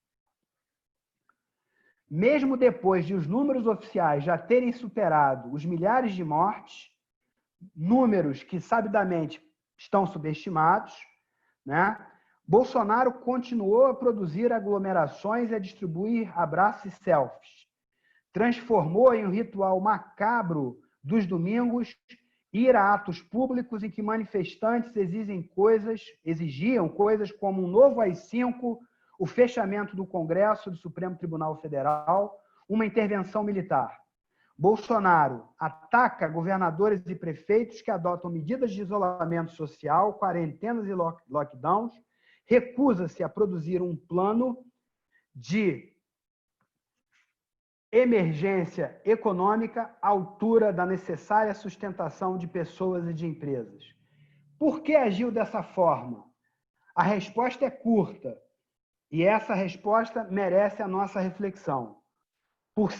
Mesmo depois de os números oficiais já terem superado os milhares de mortes, números que, sabidamente, estão subestimados, né? Bolsonaro continuou a produzir aglomerações e a distribuir abraços e selfies. Transformou em um ritual macabro dos domingos ir a atos públicos em que manifestantes exigiam coisas como um novo AI-5, o fechamento do Congresso, do Supremo Tribunal Federal, uma intervenção militar. Bolsonaro ataca governadores e prefeitos que adotam medidas de isolamento social, quarentenas e lockdowns, recusa-se a produzir um plano de emergência econômica à altura da necessária sustentação de pessoas e de empresas. Por que agiu dessa forma? A resposta é curta, e essa resposta merece a nossa reflexão. Por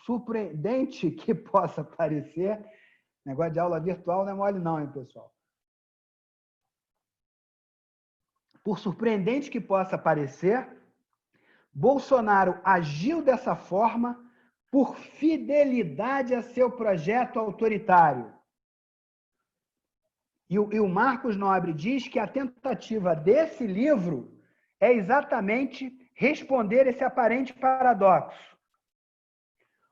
surpreendente que possa parecer, negócio de aula virtual não é mole não, hein, pessoal? Por surpreendente que possa parecer, Bolsonaro agiu dessa forma por fidelidade a seu projeto autoritário. E o Marcos Nobre diz que a tentativa desse livro é exatamente responder esse aparente paradoxo.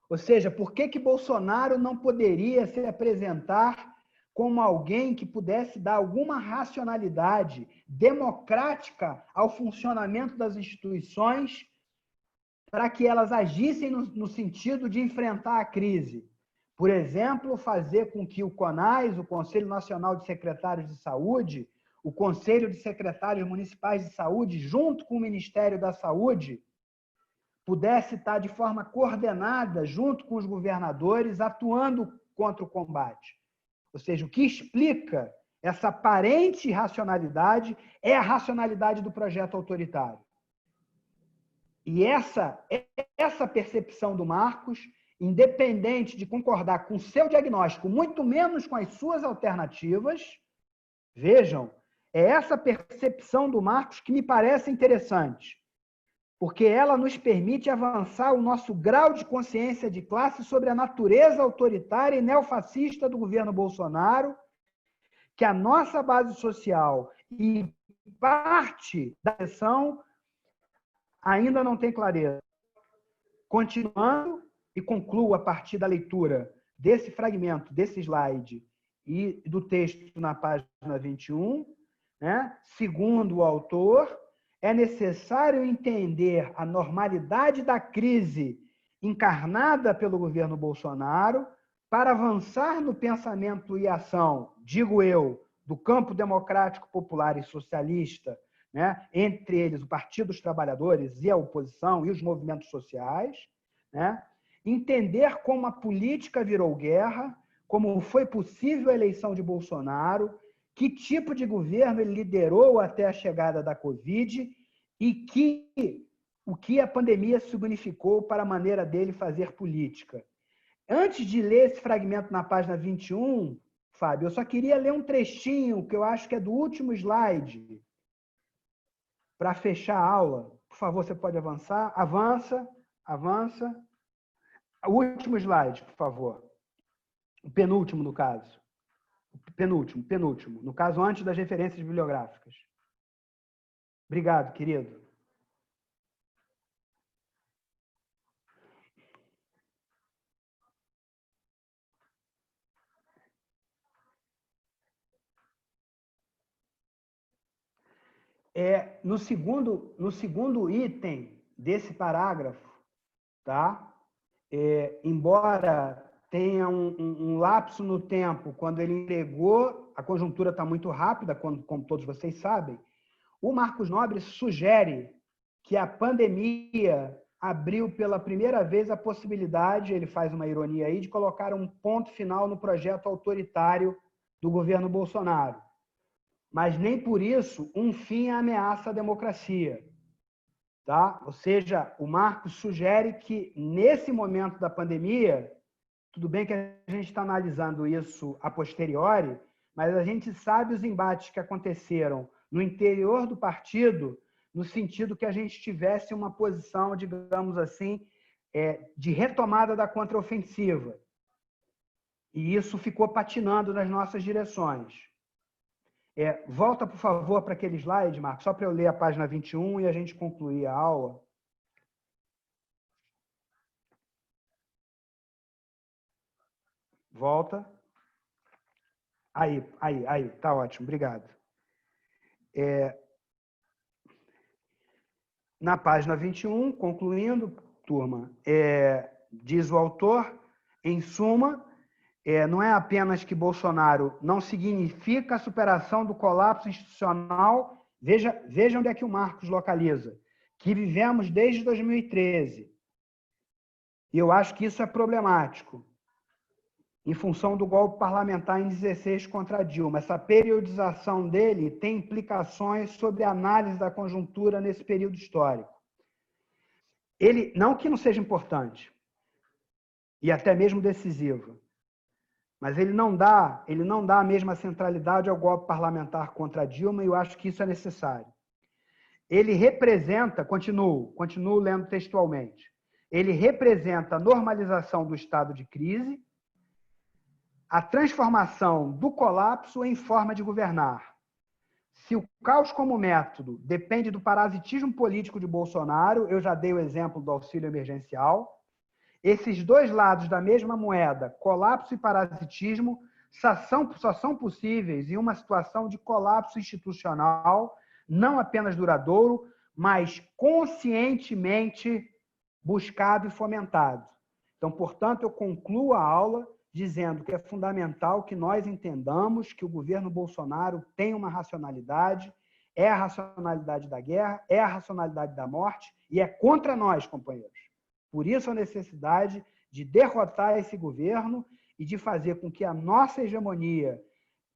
Ou seja, por que Bolsonaro não poderia se apresentar como alguém que pudesse dar alguma racionalidade democrática ao funcionamento das instituições para que elas agissem no sentido de enfrentar a crise? Por exemplo, fazer com que o CONAS, o Conselho Nacional de Secretários de Saúde, o Conselho de Secretários Municipais de Saúde, junto com o Ministério da Saúde, pudesse estar de forma coordenada, junto com os governadores, atuando contra o combate. Ou seja, o que explica essa aparente racionalidade é a racionalidade do projeto autoritário. E essa percepção do Marcos, independente de concordar com o seu diagnóstico, muito menos com as suas alternativas, vejam, é essa percepção do Marcos que me parece interessante, porque ela nos permite avançar o nosso grau de consciência de classe sobre a natureza autoritária e neofascista do governo Bolsonaro, que a nossa base social e parte da eleição ainda não tem clareza. Continuando, e concluo a partir da leitura desse fragmento, desse slide e do texto na página 21, né? Segundo o autor, é necessário entender a normalidade da crise encarnada pelo governo Bolsonaro para avançar no pensamento e ação, digo eu, do campo democrático, popular e socialista, né? Entre eles o Partido dos Trabalhadores e a oposição e os movimentos sociais, né? Entender como a política virou guerra, como foi possível a eleição de Bolsonaro, que tipo de governo ele liderou até a chegada da Covid e o que a pandemia significou para a maneira dele fazer política. Antes de ler esse fragmento na página 21, Fábio, eu só queria ler um trechinho que eu acho que é do último slide, para fechar a aula. Por favor, você pode avançar? Avança. O último slide, por favor. O penúltimo, no caso. Penúltimo. No caso, antes das referências bibliográficas. Obrigado, querido. No segundo item desse parágrafo, tá? Embora tenha um lapso no tempo, quando ele entregou, a conjuntura está muito rápida, como todos vocês sabem, o Marcos Nobre sugere que a pandemia abriu pela primeira vez a possibilidade, ele faz uma ironia aí, de colocar um ponto final no projeto autoritário do governo Bolsonaro. Mas nem por isso um fim ameaça a democracia. Tá? Ou seja, o Marcos sugere que, nesse momento da pandemia, tudo bem que a gente está analisando isso a posteriori, mas a gente sabe os embates que aconteceram no interior do partido, no sentido que a gente tivesse uma posição, digamos assim, de retomada da contraofensiva. E isso ficou patinando nas nossas direções. Volta, por favor, para aquele slide, Marcos, só para eu ler a página 21 e a gente concluir a aula. Volta. Aí, tá ótimo, obrigado. Na página 21, concluindo, turma, diz o autor, em suma, não é apenas que Bolsonaro não significa a superação do colapso institucional, veja onde é que o Marcos localiza, que vivemos desde 2013. E eu acho que isso é problemático, em função do golpe parlamentar em 16 contra Dilma. Essa periodização dele tem implicações sobre a análise da conjuntura nesse período histórico. Ele, não que não seja importante, e até mesmo decisivo, mas ele não dá a mesma centralidade ao golpe parlamentar contra Dilma, e eu acho que isso é necessário. Ele representa, continuo lendo textualmente, ele representa a normalização do estado de crise, a transformação do colapso em forma de governar. Se o caos como método depende do parasitismo político de Bolsonaro, eu já dei o exemplo do auxílio emergencial, esses dois lados da mesma moeda, colapso e parasitismo, só são possíveis em uma situação de colapso institucional, não apenas duradouro, mas conscientemente buscado e fomentado. Então, portanto, eu concluo a aula dizendo que é fundamental que nós entendamos que o governo Bolsonaro tem uma racionalidade, é a racionalidade da guerra, é a racionalidade da morte, e é contra nós, companheiros. Por isso a necessidade de derrotar esse governo e de fazer com que a nossa hegemonia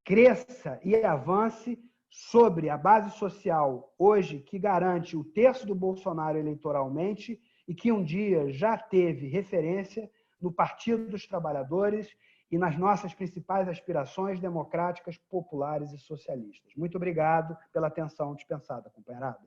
cresça e avance sobre a base social, hoje, que garante o terço do Bolsonaro eleitoralmente e que um dia já teve referência no Partido dos Trabalhadores e nas nossas principais aspirações democráticas, populares e socialistas. Muito obrigado pela atenção dispensada, companheirada.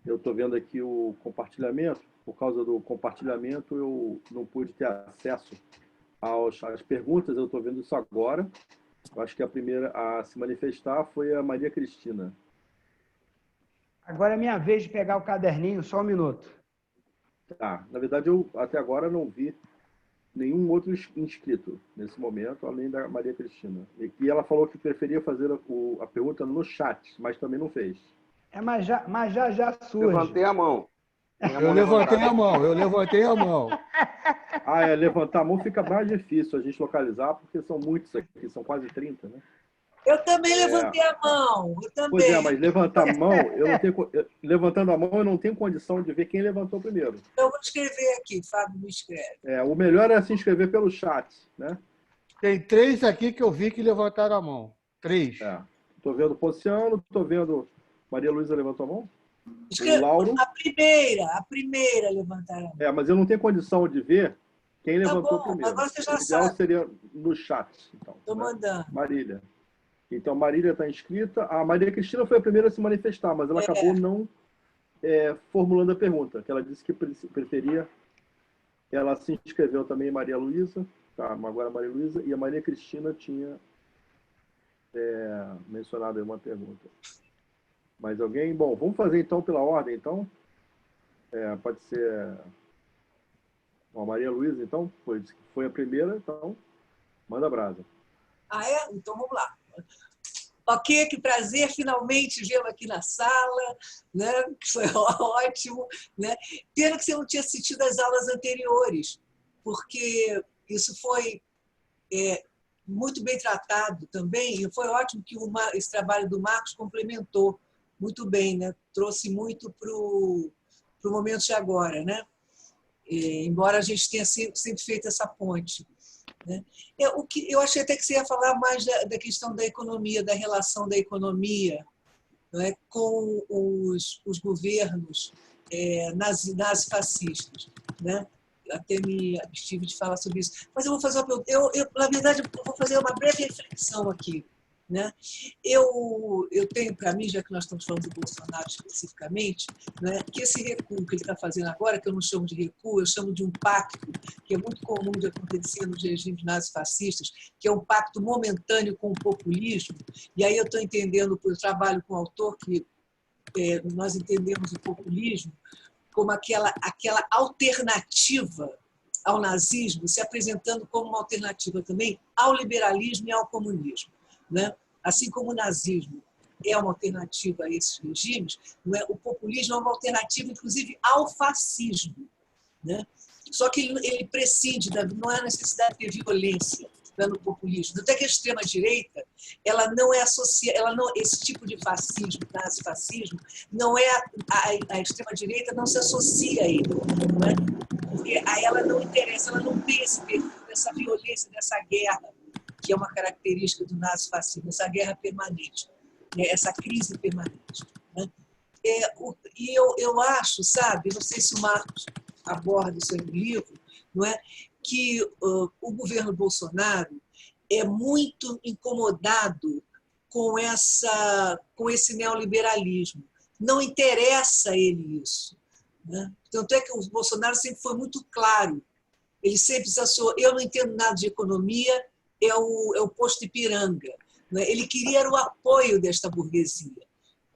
Eu estou vendo aqui o compartilhamento. Por causa do compartilhamento, eu não pude ter acesso às perguntas. Eu estou vendo isso agora. Eu acho que a primeira a se manifestar foi a Maria Cristina. Agora é minha vez de pegar o caderninho, só um minuto. Tá. Na verdade, eu até agora não vi nenhum outro inscrito nesse momento, além da Maria Cristina. E ela falou que preferia fazer a pergunta no chat, mas também não fez. Mas já surge. Levantei a mão. Eu levantei a mão. Levantar a mão fica mais difícil a gente localizar, porque são muitos aqui, são quase 30, né? Eu também levantei a mão. Eu também. Pois é, mas levantar a mão, levantando a mão, eu não tenho condição de ver quem levantou primeiro. Eu vou escrever aqui, Fábio me escreve. O melhor é se inscrever pelo chat, né? Tem 3 aqui que eu vi que levantaram a mão. 3. Estou vendo Ponciano, estou vendo Maria Luísa levantou a mão. Lauro. A primeira levantaram a mão. Mas eu não tenho condição de ver quem levantou primeiro. Agora você já sabe. O ideal seria no chat. Então, estou mandando. Marília. Então, Marília está inscrita. A Maria Cristina foi a primeira a se manifestar, mas ela acabou não formulando a pergunta, que ela disse que preferia. Ela se inscreveu também, Maria Luísa. Tá, agora a Maria Luísa. E a Maria Cristina tinha mencionado aí uma pergunta. Mais alguém? Bom, vamos fazer então pela ordem, então. Pode ser a Maria Luísa, então, foi a primeira, então, manda brasa. Então vamos lá. Ok, que prazer finalmente vê-lo aqui na sala, né? Foi ótimo, né? Pena que você não tinha assistido as aulas anteriores, porque isso foi muito bem tratado também, e foi ótimo que esse trabalho do Marcos complementou muito bem, né? Trouxe muito para o momento de agora, né? Embora a gente tenha sempre feito essa ponte. Né? Eu achei até que você ia falar mais da questão da economia, da relação da economia, né, com os governos nazifascistas. Né? Até me abstive de falar sobre isso. Mas eu vou fazer uma pergunta. Na verdade, eu vou fazer uma breve reflexão aqui. Né? Eu tenho para mim, já que nós estamos falando do Bolsonaro especificamente, né, que esse recuo que ele está fazendo agora, que eu não chamo de recuo, eu chamo de um pacto, que é muito comum de acontecer nos regimes nazifascistas, que é um pacto momentâneo com o populismo. E aí eu estou entendendo, eu trabalho com um autor que nós entendemos o populismo como aquela alternativa ao nazismo, se apresentando como uma alternativa também ao liberalismo e ao comunismo. Né? Assim como o nazismo é uma alternativa a esses regimes, não é? O populismo é uma alternativa, inclusive, ao fascismo. Né? Só que ele prescinde, não há necessidade de ter violência no populismo. Até que a extrema-direita ela não é associada, esse tipo de fascismo, nazifascismo, não é a extrema-direita não se associa a ele. Não é? Porque a ela não interessa, ela não tem esse perfil dessa violência, dessa guerra, que é uma característica do nazifascismo, essa guerra permanente, né? Essa crise permanente. Né? E eu acho, sabe, não sei se o Marcos aborda isso no livro, não é? Que o governo Bolsonaro é muito incomodado com esse neoliberalismo. Não interessa a ele isso. Né? Tanto é que o Bolsonaro sempre foi muito claro. Ele sempre associou, eu não entendo nada de economia, é o posto Ipiranga. Né? Ele queria o apoio desta burguesia.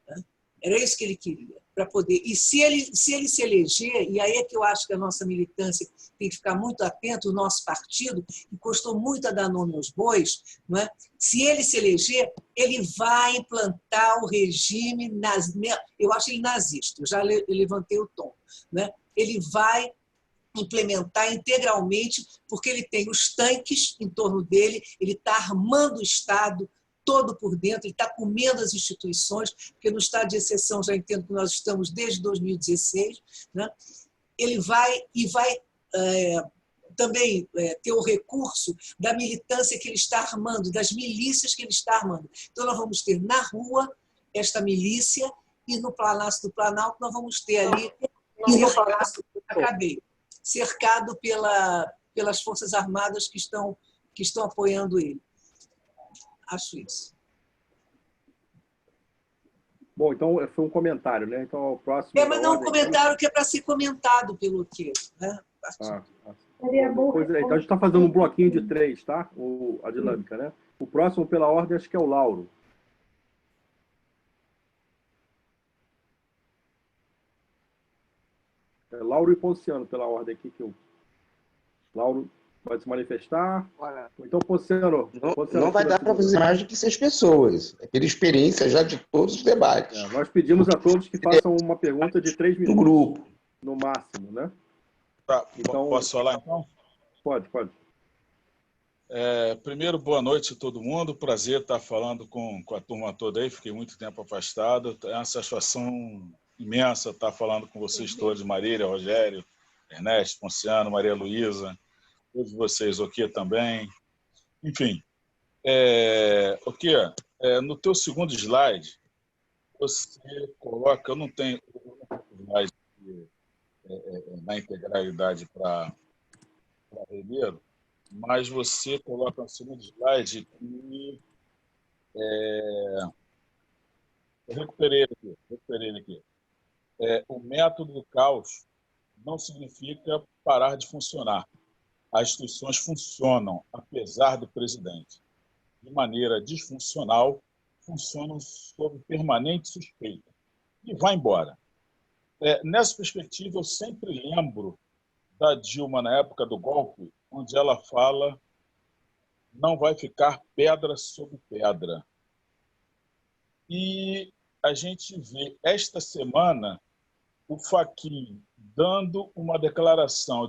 Né? Era isso que ele queria, para poder. E se ele se eleger, e aí é que eu acho que a nossa militância tem que ficar muito atento, o nosso partido, que custou muito a dar nome aos bois, não é? Se ele se eleger, ele vai implantar o regime eu acho ele nazista, eu já levantei o tom. Né? Ele vai implementar integralmente, porque ele tem os tanques em torno dele, ele está armando o Estado todo por dentro, ele está comendo as instituições, porque no estado de exceção já entendo que nós estamos desde 2016, né? Ele vai também ter o recurso da militância que ele está armando, das milícias que ele está armando. Então nós vamos ter na rua esta milícia e no Palácio do Planalto nós vamos ter ali cercado pelas Forças Armadas que estão apoiando ele. Acho isso. Bom, então foi um comentário, né? Então, o próximo... mas não um comentário que é para ser comentado pelo quê? Né? Então, a gente está fazendo um bloquinho de 3, tá? A dinâmica, né? O próximo, pela ordem, acho que é o Lauro. Lauro e Ponciano, pela ordem aqui que eu... Lauro vai se manifestar. Olha, então, Ponciano não vai dar para fazer mais do que 6 pessoas. É aquela experiência já de todos os debates. Nós pedimos a todos que façam uma pergunta de 3 minutos. No grupo. No máximo, né? Tá, então, posso falar, então? Pode. Primeiro, boa noite a todo mundo. Prazer estar falando com a turma toda aí. Fiquei muito tempo afastado. É uma satisfação imensa estar falando com vocês todos, Marília, Rogério, Ernesto, Ponciano, Maria Luísa, todos vocês, Oquia também. Enfim, Oquia, no teu segundo slide, você coloca, eu não tenho slide na integralidade para Ribeiro, mas você coloca no segundo slide que eu recuperei ele aqui. O método do caos não significa parar de funcionar. As instituições funcionam, apesar do presidente. De maneira disfuncional, funcionam sob permanente suspeita. E vai embora. Nessa perspectiva, eu sempre lembro da Dilma, na época do golpe, onde ela fala: não vai ficar pedra sobre pedra. E a gente vê esta semana o Fachin dando uma declaração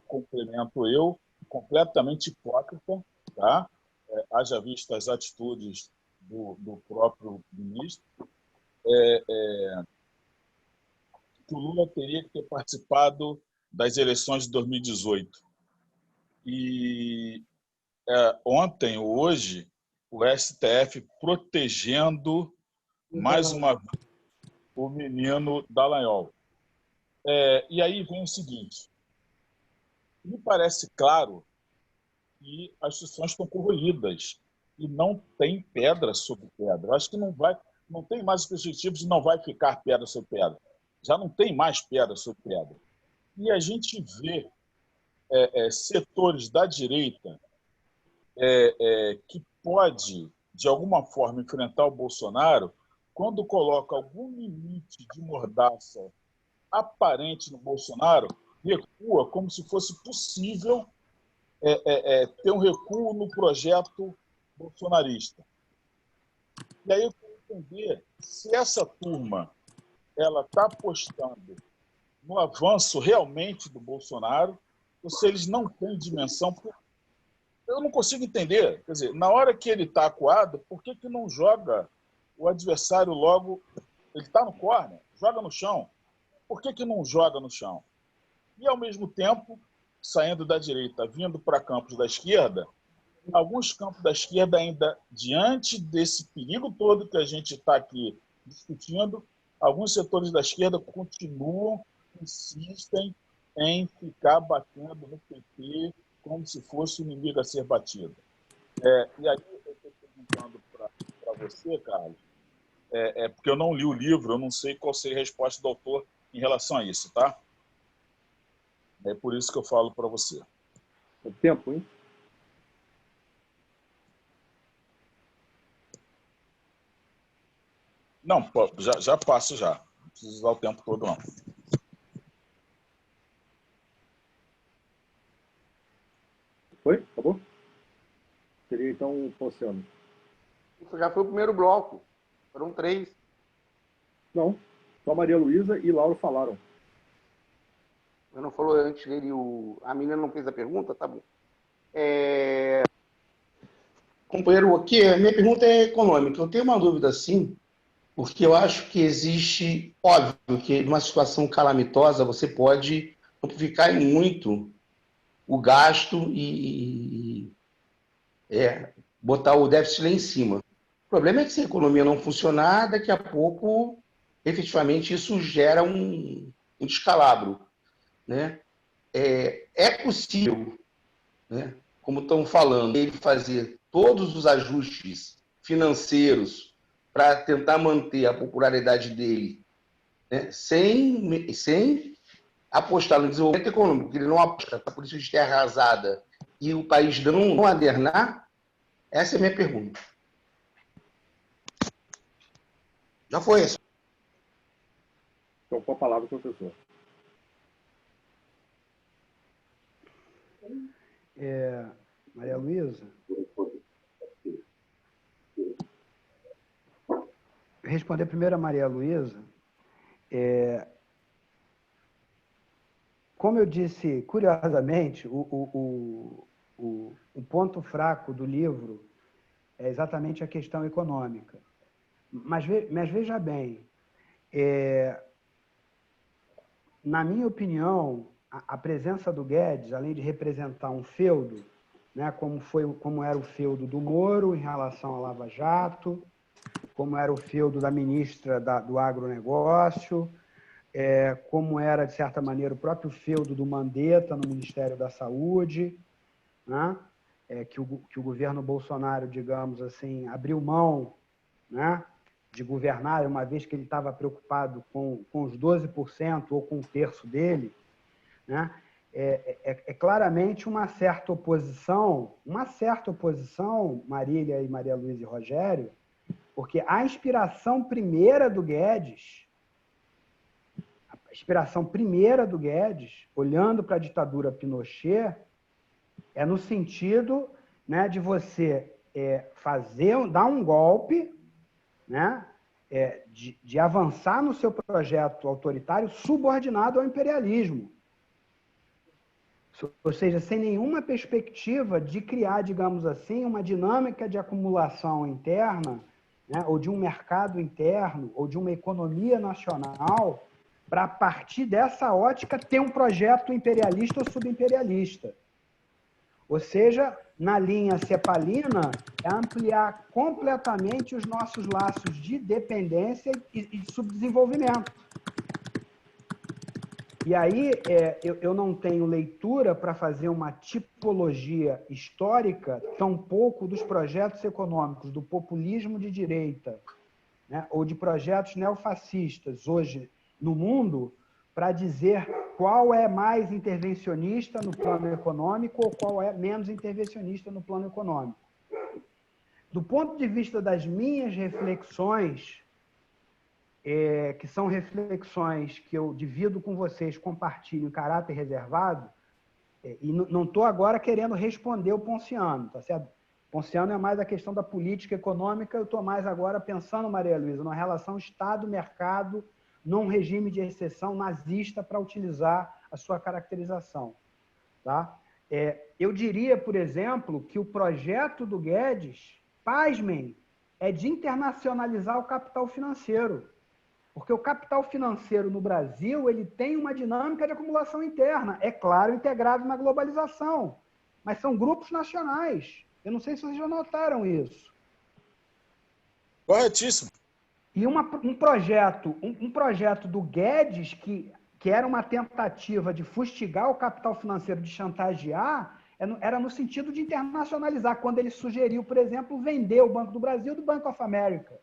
complemento eu, completamente hipócrita, tá? Haja vista as atitudes do próprio ministro, que o Lula teria que ter participado das eleições de 2018. E ontem ou hoje, o STF protegendo mais uma vez o menino Dallagnol. E aí vem o seguinte: me parece claro que as instituições estão corroídas e não tem pedra sobre pedra. Eu acho que não tem mais perspectivas de não vai ficar pedra sobre pedra. Já não tem mais pedra sobre pedra. E a gente vê setores da direita que pode, de alguma forma, enfrentar o Bolsonaro quando coloca algum limite de mordaça aparente no Bolsonaro, recua como se fosse possível ter um recuo no projeto bolsonarista. E aí eu quero entender se essa turma está apostando no avanço realmente do Bolsonaro ou se eles não têm dimensão. Eu não consigo entender. Quer dizer, na hora que ele está acuado, por que não joga o adversário logo? Ele está no córner, joga no chão. Por que não joga no chão? E, ao mesmo tempo, saindo da direita, vindo para campos da esquerda, alguns campos da esquerda ainda, diante desse perigo todo que a gente está aqui discutindo, alguns setores da esquerda insistem em ficar batendo no PT como se fosse o inimigo a ser batido. E aí eu estou perguntando para você, Carlos, porque eu não li o livro, eu não sei qual seria a resposta do autor em relação a isso, tá? É por isso que eu falo para você. É tempo, hein? Não, já passo já. Não preciso usar o tempo todo, não. Foi? Acabou? Seria então o Ponciano. Isso já foi o primeiro bloco. Foram 3. Não. Só Maria Luísa e Lauro falaram. Eu não falou antes dele, a menina não fez a pergunta? Tá bom. Companheiro, aqui, a minha pergunta é econômica. Eu tenho uma dúvida, sim, porque eu acho que existe, óbvio, que numa situação calamitosa você pode amplificar muito o gasto e botar o déficit lá em cima. O problema é que se a economia não funcionar, daqui a pouco, efetivamente, isso gera um descalabro, né? É possível, né, como estão falando, ele fazer todos os ajustes financeiros para tentar manter a popularidade dele, né, sem apostar no desenvolvimento econômico, porque ele não aposta para a política de terra arrasada e o país não adernar. Essa é a minha pergunta. Já foi isso. Então, com a palavra, professor. Maria Luísa? Responder primeiro a Maria Luísa. Como eu disse, curiosamente, o ponto fraco do livro é exatamente a questão econômica. Mas veja bem, na minha opinião, a presença do Guedes, além de representar um feudo, né, como era o feudo do Moro em relação à Lava Jato, como era o feudo da ministra do agronegócio, como era, de certa maneira, o próprio feudo do Mandetta no Ministério da Saúde, né, que o governo Bolsonaro, digamos assim, abriu mão, né, de governar, uma vez que ele estava preocupado com os 12% ou com um terço dele, né, claramente uma certa oposição, Marília e Maria Luísa e Rogério, porque a inspiração primeira do Guedes, olhando para a ditadura Pinochet, é no sentido, né, de você dar um golpe, né, de avançar no seu projeto autoritário subordinado ao imperialismo. Ou seja, sem nenhuma perspectiva de criar, digamos assim, uma dinâmica de acumulação interna né, ou de um mercado interno, ou de uma economia nacional, para, a partir dessa ótica, ter um projeto imperialista ou subimperialista. Ou seja, na linha cepalina, é ampliar completamente os nossos laços de dependência e de subdesenvolvimento. E aí, eu não tenho leitura para fazer uma tipologia histórica, tampouco dos projetos econômicos do populismo de direita, né, ou de projetos neofascistas hoje no mundo, para dizer qual é mais intervencionista no plano econômico ou qual é menos intervencionista no plano econômico. Do ponto de vista das minhas reflexões, que são reflexões que eu divido com vocês, compartilho em caráter reservado, e não estou agora querendo responder o Ponciano, tá certo? Ponciano é mais a questão da política econômica, eu estou mais agora pensando, Maria Luísa, na relação Estado-mercado, num regime de exceção nazista, para utilizar a sua caracterização. Tá? Eu diria, por exemplo, que o projeto do Guedes, pasmem, é de internacionalizar o capital financeiro. Porque o capital financeiro no Brasil ele tem uma dinâmica de acumulação interna, é claro, integrado na globalização, mas são grupos nacionais. Eu não sei se vocês já notaram isso. Corretíssimo. E um projeto do Guedes, que era uma tentativa de fustigar o capital financeiro, de chantagear, era no sentido de internacionalizar, quando ele sugeriu, por exemplo, vender o Banco do Brasil do Bank of America.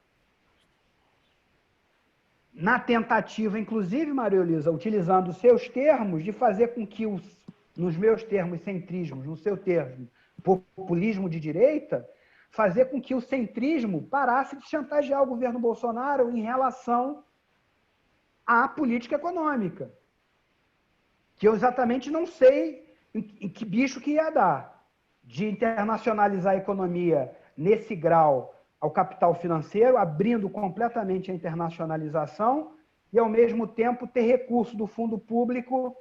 Na tentativa, inclusive, Maria Luísa, utilizando os seus termos, de fazer com que, nos meus termos, centrismos, no seu termo, populismo de direita, fazer com que o centrismo parasse de chantagear o governo Bolsonaro em relação à política econômica. Que eu exatamente não sei em que bicho que ia dar. De internacionalizar a economia nesse grau ao capital financeiro, abrindo completamente a internacionalização e, ao mesmo tempo, ter recurso do fundo público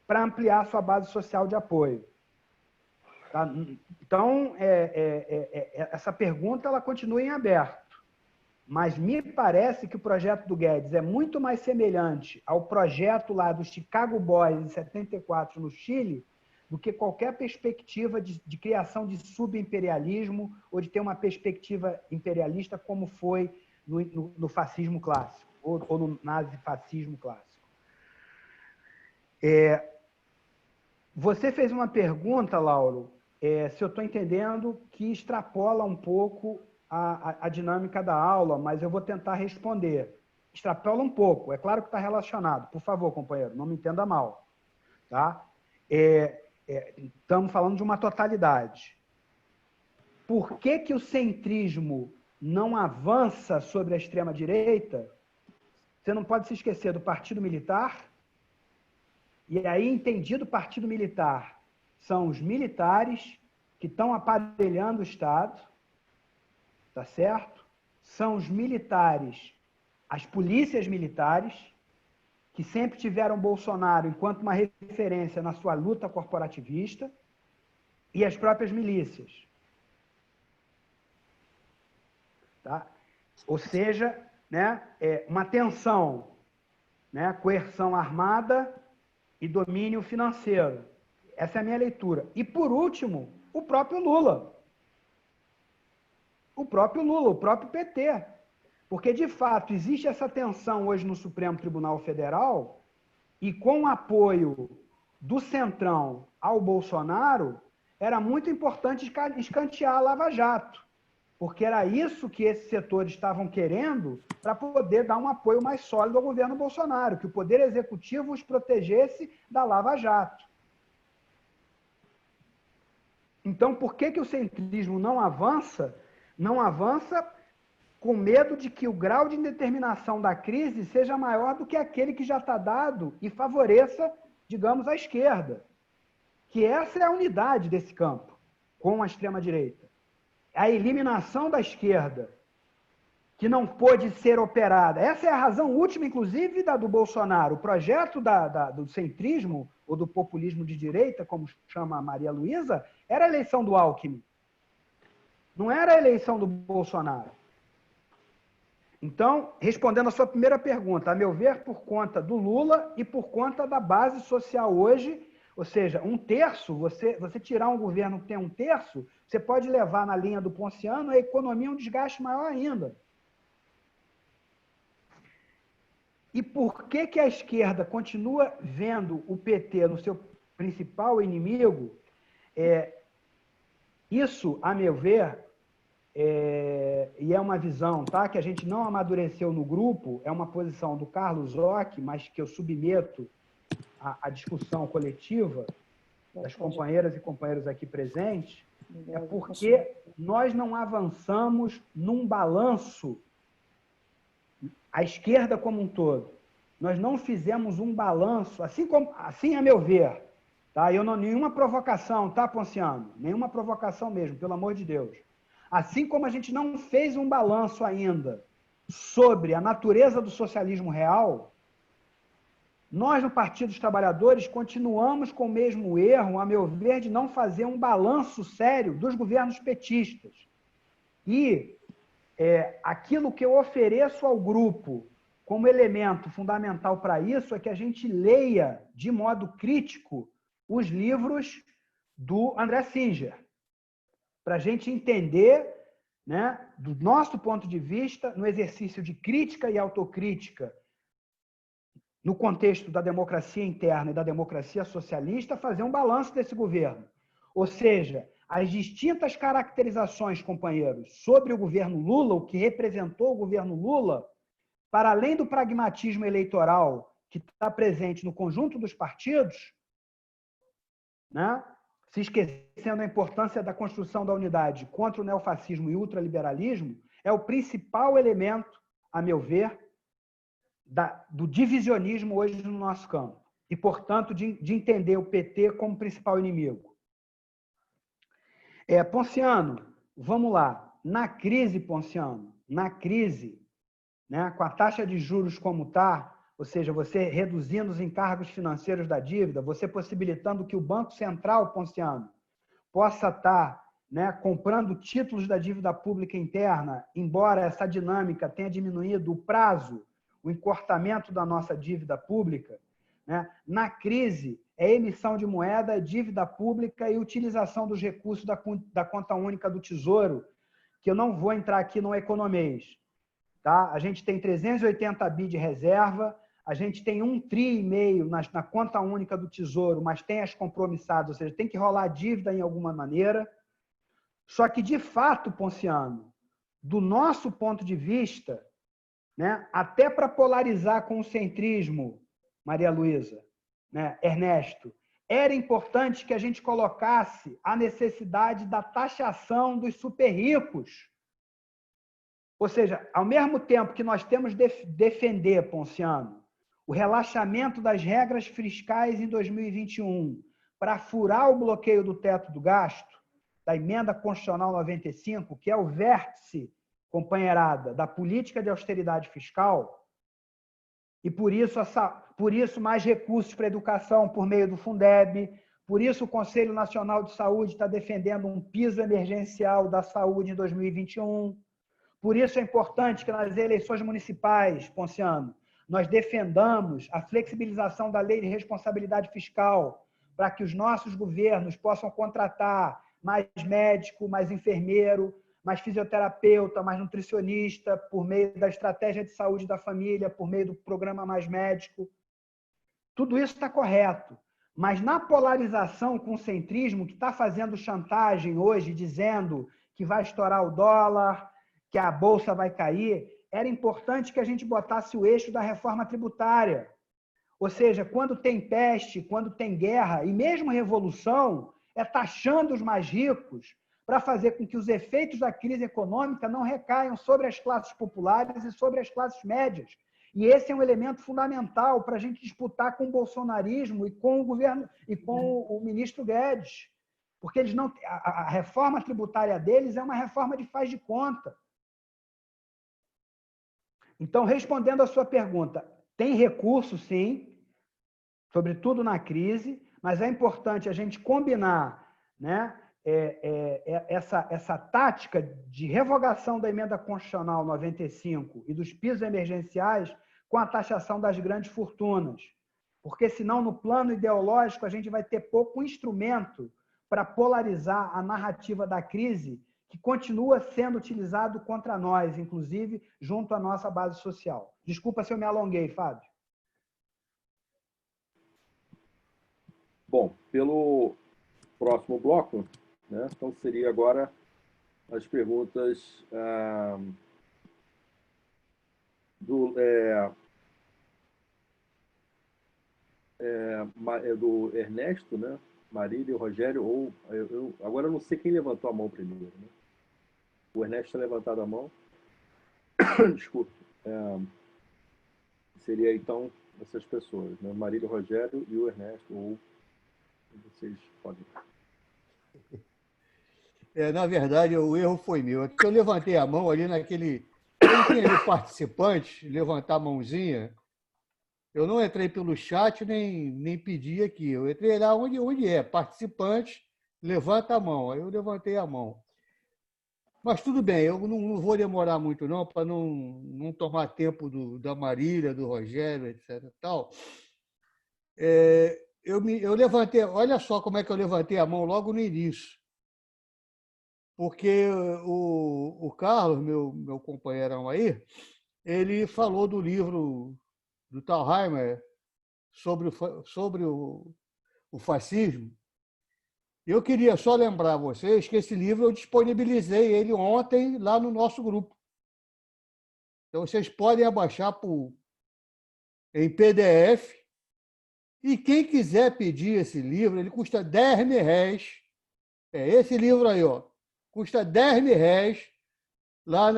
para ampliar sua base social de apoio. Tá? Então, essa pergunta ela continua em aberto, mas me parece que o projeto do Guedes é muito mais semelhante ao projeto lá do Chicago Boys, em 74, no Chile, do que qualquer perspectiva de criação de subimperialismo ou de ter uma perspectiva imperialista como foi no fascismo clássico, ou no nazifascismo clássico. Você fez uma pergunta, Lauro, se eu estou entendendo, que extrapola um pouco a dinâmica da aula, mas eu vou tentar responder. Extrapola um pouco, é claro que está relacionado. Por favor, companheiro, não me entenda mal. Tá? Estamos falando de uma totalidade. Por que o centrismo não avança sobre a extrema-direita? Você não pode se esquecer do Partido Militar. E aí, entendido Partido Militar, são os militares que estão aparelhando o Estado, tá certo? São os militares, as polícias militares, que sempre tiveram Bolsonaro enquanto uma referência na sua luta corporativista, e as próprias milícias. Tá? Ou seja, né, uma tensão, né, coerção armada e domínio financeiro. Essa é a minha leitura. E, por último, o próprio Lula. O próprio PT. Porque, de fato, existe essa tensão hoje no Supremo Tribunal Federal e, com o apoio do Centrão ao Bolsonaro, era muito importante escantear a Lava Jato, porque era isso que esses setores estavam querendo para poder dar um apoio mais sólido ao governo Bolsonaro, que o Poder Executivo os protegesse da Lava Jato. Então, por que o centrismo não avança? Não avança com medo de que o grau de indeterminação da crise seja maior do que aquele que já está dado e favoreça, digamos, a esquerda. Que essa é a unidade desse campo, com a extrema-direita. A eliminação da esquerda, que não pôde ser operada. Essa é a razão última, inclusive, do Bolsonaro. O projeto do centrismo, ou do populismo de direita, como chama a Maria Luísa, era a eleição do Alckmin. Não era a eleição do Bolsonaro. Então, respondendo a sua primeira pergunta, a meu ver, por conta do Lula e por conta da base social hoje, ou seja, um terço, você tirar um governo que tem um terço, você pode levar na linha do Ponciano a economia um desgaste maior ainda. E por que a esquerda continua vendo o PT no seu principal inimigo? Isso, a meu ver, e é uma visão, tá, que a gente não amadureceu no grupo, é uma posição do Carlos Ock, mas que eu submeto à discussão coletiva das companheiras e companheiros aqui presentes, é porque nós não avançamos num balanço, a esquerda como um todo. Nós não fizemos um balanço, assim a meu ver, tá? Nenhuma provocação, tá, Ponciano? Nenhuma provocação mesmo, pelo amor de Deus. Assim como a gente não fez um balanço ainda sobre a natureza do socialismo real, nós, no Partido dos Trabalhadores, continuamos com o mesmo erro, a meu ver, de não fazer um balanço sério dos governos petistas. E aquilo que eu ofereço ao grupo como elemento fundamental para isso é que a gente leia, de modo crítico, os livros do André Singer, para a gente entender, né, do nosso ponto de vista, no exercício de crítica e autocrítica, no contexto da democracia interna e da democracia socialista, fazer um balanço desse governo. Ou seja, as distintas caracterizações, companheiros, sobre o governo Lula, o que representou o governo Lula, para além do pragmatismo eleitoral que está presente no conjunto dos partidos, né, se esquecendo a importância da construção da unidade contra o neofascismo e ultraliberalismo, é o principal elemento, a meu ver, do divisionismo hoje no nosso campo. E, portanto, de entender o PT como principal inimigo. Ponciano, vamos lá. Na crise, Ponciano, na crise, né, com a taxa de juros como está, ou seja, você reduzindo os encargos financeiros da dívida, você possibilitando que o Banco Central, Ponciano, possa estar, né, comprando títulos da dívida pública interna, embora essa dinâmica tenha diminuído o prazo, o encurtamento da nossa dívida pública, né? Na crise, é emissão de moeda, dívida pública e utilização dos recursos da conta única do Tesouro, que eu não vou entrar aqui no economês. Tá? A gente tem 380 bi de reserva, a gente tem 1,5 tri na conta única do Tesouro, mas tem as compromissadas, ou seja, tem que rolar dívida em alguma maneira. Só que, de fato, Ponciano, do nosso ponto de vista, né, até para polarizar com o centrismo, Maria Luísa, né, Ernesto, era importante que a gente colocasse a necessidade da taxação dos super ricos. Ou seja, ao mesmo tempo que nós temos de defender, Ponciano, o relaxamento das regras fiscais em 2021 para furar o bloqueio do teto do gasto, da emenda constitucional 95, que é o vértice, companheirada, da política de austeridade fiscal, e por isso mais recursos para a educação por meio do Fundeb, por isso o Conselho Nacional de Saúde está defendendo um piso emergencial da saúde em 2021, por isso é importante que nas eleições municipais, Ponciano, nós defendamos a flexibilização da lei de responsabilidade fiscal para que os nossos governos possam contratar mais médico, mais enfermeiro, mais fisioterapeuta, mais nutricionista, por meio da estratégia de saúde da família, por meio do programa Mais Médico. Tudo isso está correto. Mas na polarização com o centrismo, que está fazendo chantagem hoje, dizendo que vai estourar o dólar, que a bolsa vai cair, era importante que a gente botasse o eixo da reforma tributária. Ou seja, quando tem peste, quando tem guerra, e mesmo revolução, é taxando os mais ricos para fazer com que os efeitos da crise econômica não recaiam sobre as classes populares e sobre as classes médias. E esse é um elemento fundamental para a gente disputar com o bolsonarismo e com o governo e com o ministro Guedes, porque eles não, a reforma tributária deles é uma reforma de faz de conta. Então, respondendo à sua pergunta, tem recurso, sim, sobretudo na crise, mas é importante a gente combinar, né, essa tática de revogação da emenda constitucional 95 e dos pisos emergenciais com a taxação das grandes fortunas. Porque, senão, no plano ideológico, a gente vai ter pouco instrumento para polarizar a narrativa da crise, que continua sendo utilizado contra nós, inclusive junto à nossa base social. Desculpa se eu me alonguei, Fábio. Bom, pelo próximo bloco, né, então seria agora as perguntas do Ernesto, né? Marília e o Rogério, ou agora eu não sei quem levantou a mão primeiro. Né? O Ernesto tinha levantado a mão. Desculpe. Seria, então, essas pessoas, né? Marília, o Rogério e o Ernesto, ou vocês podem. Na verdade, o erro foi meu. É que eu levantei a mão ali naquele... Quando tem ali participante, levantar a mãozinha, eu não entrei pelo chat, nem pedi aqui. Eu entrei lá onde é. Participante, levanta a mão. Aí eu levantei a mão. Mas tudo bem, eu não vou demorar muito, não, para não tomar tempo da Marília, do Rogério, etc. Tal. Eu levantei... Olha só como é que eu levantei a mão logo no início. Porque o Carlos, meu companheirão aí, ele falou do livro do Thalheimer sobre o fascismo. Eu queria só lembrar a vocês que esse livro eu disponibilizei ele ontem lá no nosso grupo. Então, vocês podem abaixar em PDF. E quem quiser pedir esse livro, ele custa R$10. Esse livro aí, ó, custa R$10 lá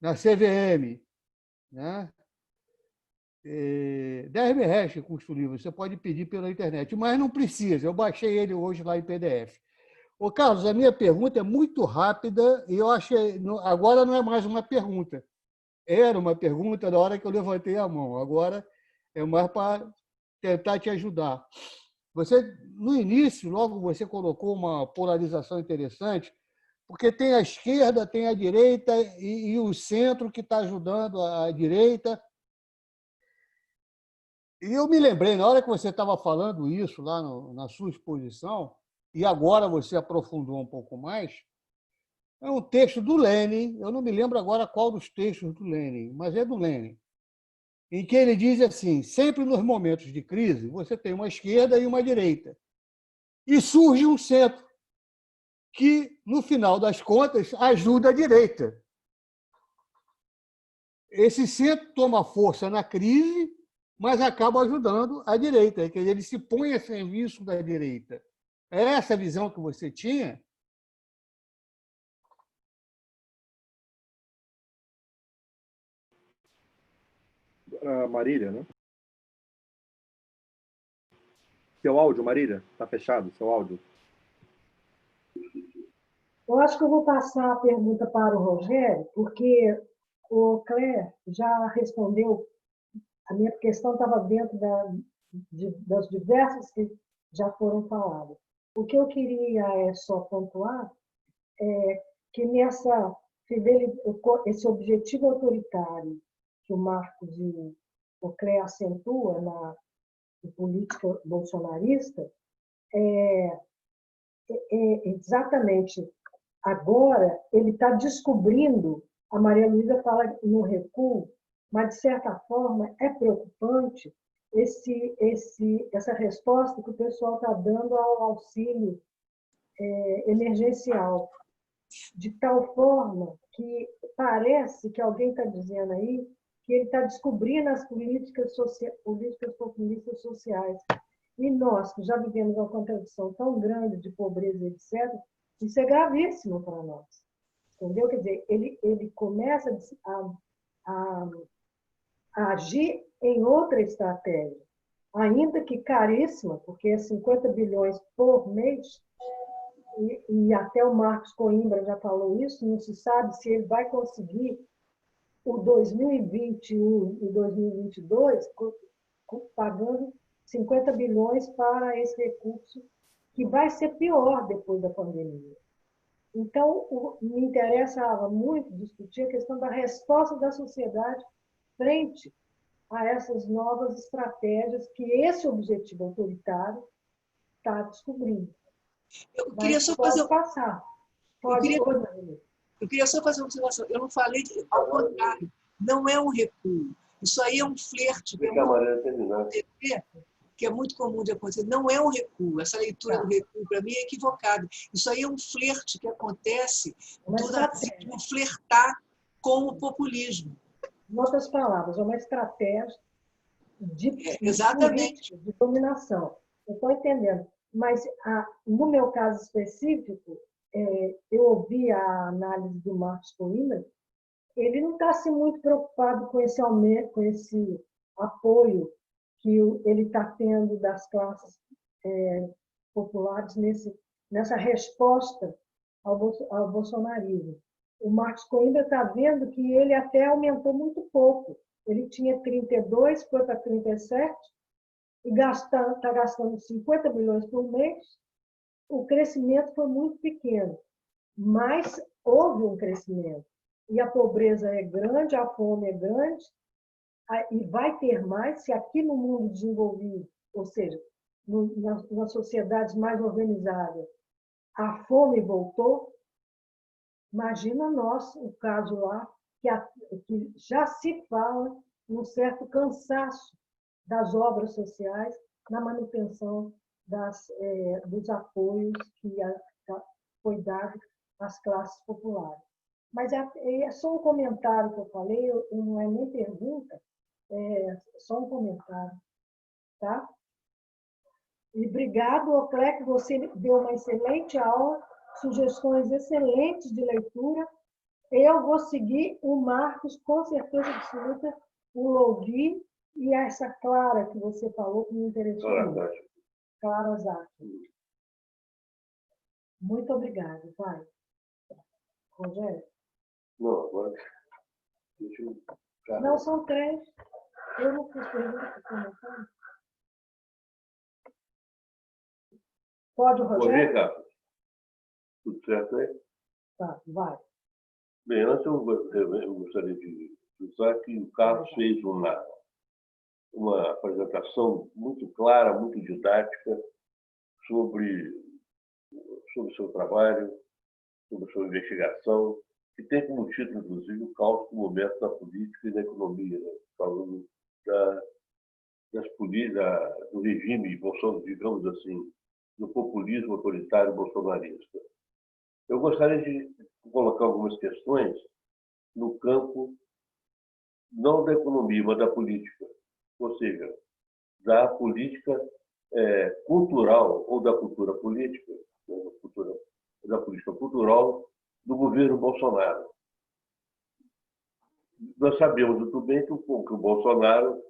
na CVM, né? R$10 que custa o livro. Você pode pedir pela internet, mas não precisa. Eu baixei ele hoje lá em PDF. Ô, Carlos, a minha pergunta é muito rápida e eu achei... Agora não é mais uma pergunta. Era uma pergunta na hora que eu levantei a mão. Agora é mais para tentar te ajudar. Você, no início, logo você colocou uma polarização interessante, porque tem a esquerda, tem a direita e o centro que está ajudando a direita. E eu me lembrei, na hora que você estava falando isso lá na sua exposição, e agora você aprofundou um pouco mais, é um texto do Lenin, eu não me lembro agora qual dos textos do Lenin, mas é do Lenin, em que ele diz assim, sempre nos momentos de crise, você tem uma esquerda e uma direita, e surge um centro, que, no final das contas, ajuda a direita. Esse centro toma força na crise, mas acaba ajudando a direita, quer dizer, ele se põe a serviço da direita. É essa a visão que você tinha? Marília, né? Seu áudio, Marília, está fechado, seu áudio. Eu acho que eu vou passar a pergunta para o Rogério, porque o Clé já respondeu. A minha questão estava dentro das diversas que já foram faladas. O que eu queria só pontuar é que esse objetivo autoritário que o Marcos e o Clé acentua na política bolsonarista exatamente agora ele está descobrindo, a Maria Luísa fala no recuo, mas, de certa forma, é preocupante essa resposta que o pessoal está dando ao auxílio emergencial, de tal forma que parece que alguém está dizendo aí que ele está descobrindo as políticas populistas sociais. E nós, que já vivemos uma contradição tão grande de pobreza, etc., isso é gravíssimo para nós. Entendeu? Quer dizer, ele começa a agir em outra estratégia, ainda que caríssima, porque é 50 bilhões por mês, e até o Marcos Coimbra já falou isso, não se sabe se ele vai conseguir o 2021 e 2022 pagando 50 bilhões para esse recurso que vai ser pior depois da pandemia. Então, me interessava muito discutir a questão da resposta da sociedade frente a essas novas estratégias que esse objetivo autoritário está descobrindo. Eu queria só pode fazer... passar. Pode. Eu queria só fazer uma observação. Eu não falei, ao contrário, não é um recuo. Isso aí é um flerte que é muito comum de acontecer. Não é um recuo. Essa leitura do recuo, para mim, é equivocada. Isso aí é um flerte que acontece do nazismo flertar com o populismo. Em outras palavras, é uma estratégia exatamente. de dominação. Eu estou entendendo. Mas, no meu caso específico, eu ouvi a análise do Marcos Coimbra, ele não está assim, muito preocupado com esse aumento, com esse apoio que ele está tendo das classes populares nessa resposta ao bolsonarismo. O Marcos Coimbra está vendo que ele até aumentou muito pouco. Ele tinha 32, foi para 37, e está gastando 50 bilhões por mês. O crescimento foi muito pequeno, mas houve um crescimento. E a pobreza é grande, a fome é grande, e vai ter mais se aqui no mundo desenvolvido, ou seja, nas sociedades mais organizadas, a fome voltou. Imagina nós, o caso lá, que já se fala num certo cansaço das obras sociais na manutenção dos apoios que foi dado às classes populares. Mas é só um comentário que eu falei, não é nem pergunta, é só um comentário. Tá? E obrigado, Oclec, você deu uma excelente aula, sugestões excelentes de leitura. Eu vou seguir o Marcos, com certeza absoluta, o Louvi e essa Clara que você falou, que me interessou muito. Clara Zaki. Muito obrigada, pai. Rogério? Não, agora... Não, são 3. Eu não fiz pergunta. Pode, Rogério? Oi, Carlos. Tudo certo aí? Tá, vai. Bem, antes eu gostaria de usar que o Carlos fez uma apresentação muito clara, muito didática sobre o seu trabalho, sobre a sua investigação, que tem como título, inclusive, o caos do momento da política e da economia, né? Falando das políticas, do regime bolsonarista, digamos assim, do populismo autoritário bolsonarista. Eu gostaria de colocar algumas questões no campo não da economia, mas da política, ou seja, da política cultural ou da cultura política, da política cultural do governo Bolsonaro. Nós sabemos muito bem que o Bolsonaro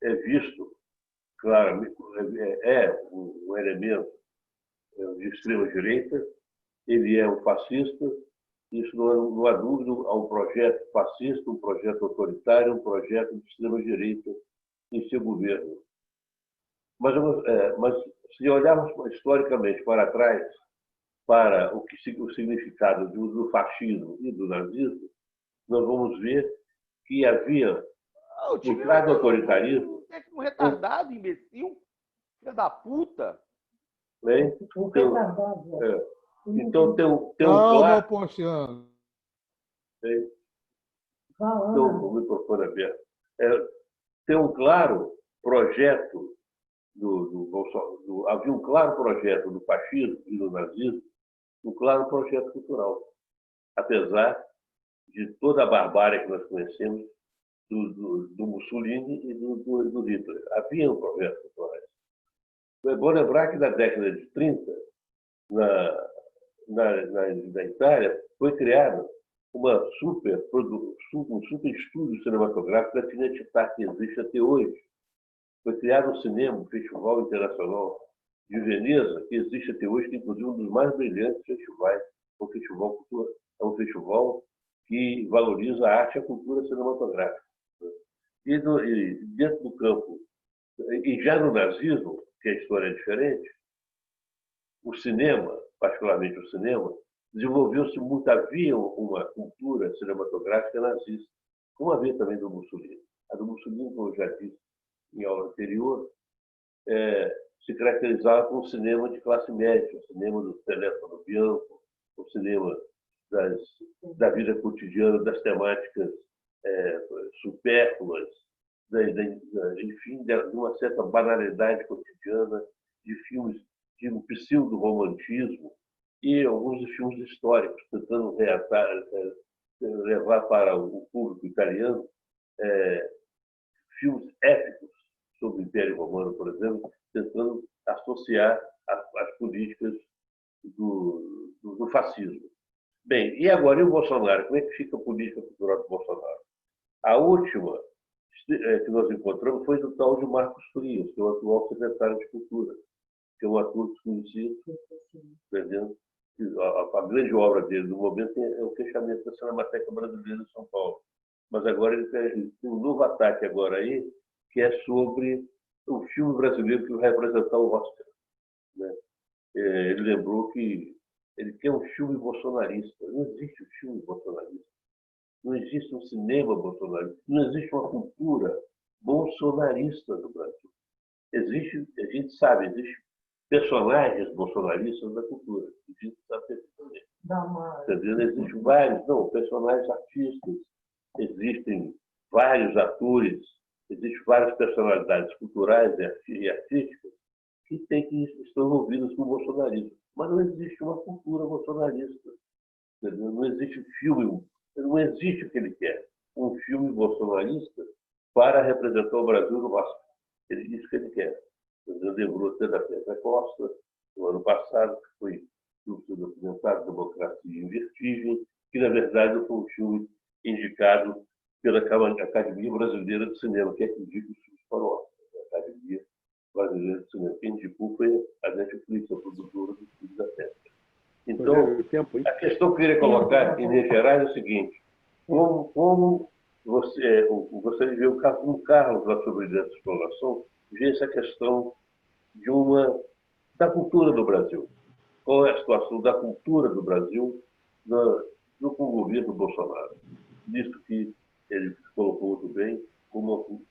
é visto, claramente, um elemento de extrema-direita, ele é um fascista, isso não há dúvida, há um projeto fascista, um projeto autoritário, um projeto de extrema-direita em seu governo. Mas se olharmos historicamente para trás, para o significado do fascismo e do nazismo, nós vamos ver que havia, por trás do autoritarismo... Um retardado, imbecil, filho da puta. Né? Então, tem um claro... Ponciano. Então, o microfone aberto. Tem um claro projeto havia um claro projeto do fascismo e do nazismo, um claro projeto cultural, apesar de toda a barbárie que nós conhecemos do Mussolini e do Hitler. Havia um projeto cultural. É bom lembrar que na década de 30, na Itália, foi criado um super estúdio cinematográfico da Cinecittà, que existe até hoje. Foi criado um cinema, um festival internacional de Veneza, que existe até hoje, que inclusive um dos mais brilhantes festivais. É um festival que valoriza a arte e a cultura cinematográfica. E dentro do campo, e já no nazismo, que a história é diferente, o cinema, particularmente o cinema, desenvolveu-se muito, havia uma cultura cinematográfica nazista, como havia também do Mussolini. A do Mussolini, como eu já disse em aula anterior, se caracterizava como um cinema de classe média, o cinema do Teléfono Bianco, o cinema da vida cotidiana, das temáticas supérfluas, enfim, de uma certa banalidade cotidiana, de filmes de um pseudo-romantismo e alguns de filmes históricos, tentando levar para o público italiano filmes épicos sobre o Império Romano, por exemplo, tentando associar as políticas do fascismo. Bem, e agora e o Bolsonaro? Como é que fica a política cultural do Bolsonaro? A última que nós encontramos foi do tal de Marcos Frias, que é o atual secretário de Cultura, que é um ator desconhecido, entendeu? A grande obra dele no momento é o fechamento da Cinemateca Brasileira de São Paulo. Mas agora ele tem um novo ataque agora aí, que é sobre o filme brasileiro que vai representar o Oscar, né? Ele lembrou que ele quer um filme bolsonarista. Não existe um filme bolsonarista. Não existe um cinema bolsonarista. Não existe uma cultura bolsonarista no Brasil. Existe, a gente sabe, existe personagens bolsonaristas da cultura. A gente sabe perfeitamente. Existem vários, personagens artistas, existem vários atores, existem várias personalidades culturais e artísticas que estão envolvidas com o bolsonarismo. Mas não existe uma cultura bolsonarista. Não existe filme, não existe o que ele quer. Um filme bolsonarista para representar o Brasil no Oscar. Ele disse que ele quer. Ele lembrou até da Petra Costa, no ano passado, que foi o seu documentário Democracia em Vertigem, que, na verdade, foi um filme indicado pela Academia Brasileira de Cinema, que é que indica os filmes para o Oscar. A Academia Brasileira de Cinema. Quem indicou foi a Netflix, a produtora dos filmes da Petra. Então, a questão que eu queria colocar, em linhas gerais, é o seguinte: como você vê o caso do Carlos lá sobre essa exploração, vê essa questão da cultura do Brasil. Qual é a situação da cultura do Brasil com o governo Bolsonaro? Isso que ele colocou muito bem, como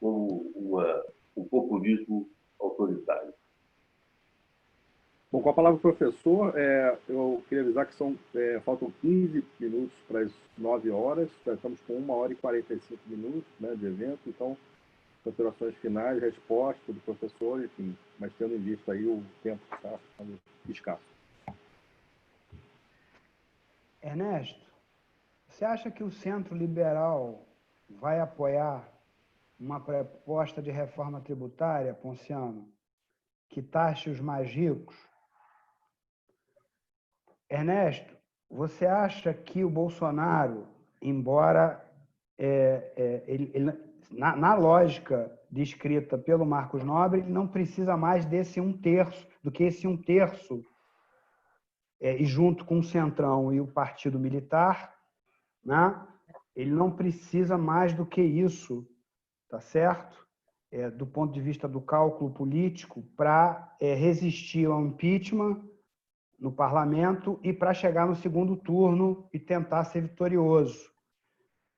um populismo autoritário. Bom, com a palavra do professor, eu queria avisar que faltam 15 minutos para as 9 horas, já estamos com 1 hora e 45 minutos, né, de evento, então, considerações finais, resposta do professor, enfim, mas tendo em vista aí o tempo que está escasso. Ernesto, você acha que o Centro Liberal vai apoiar uma proposta de reforma tributária, Ponciano, que taxe os mais ricos? Ernesto, você acha que o Bolsonaro, embora na lógica descrita pelo Marcos Nobre, ele não precisa mais desse 1/3, do que esse 1/3, e junto com o Centrão e o Partido Militar, né? Ele não precisa mais do que isso, tá certo? Do ponto de vista do cálculo político, para resistir ao impeachment no parlamento e para chegar no segundo turno e tentar ser vitorioso,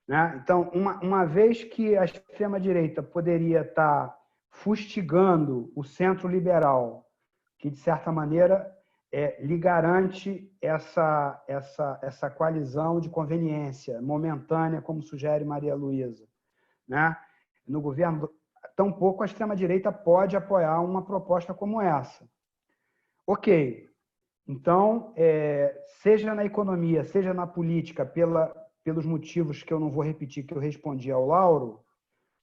né? Então, uma vez que a extrema-direita poderia estar fustigando o centro liberal, que, de certa maneira, lhe garante essa coalizão de conveniência momentânea, como sugere Maria Luísa, né? No governo, tampouco a extrema-direita pode apoiar uma proposta como essa. Ok. Então, seja na economia, seja na política, pelos motivos que eu não vou repetir, que eu respondi ao Lauro,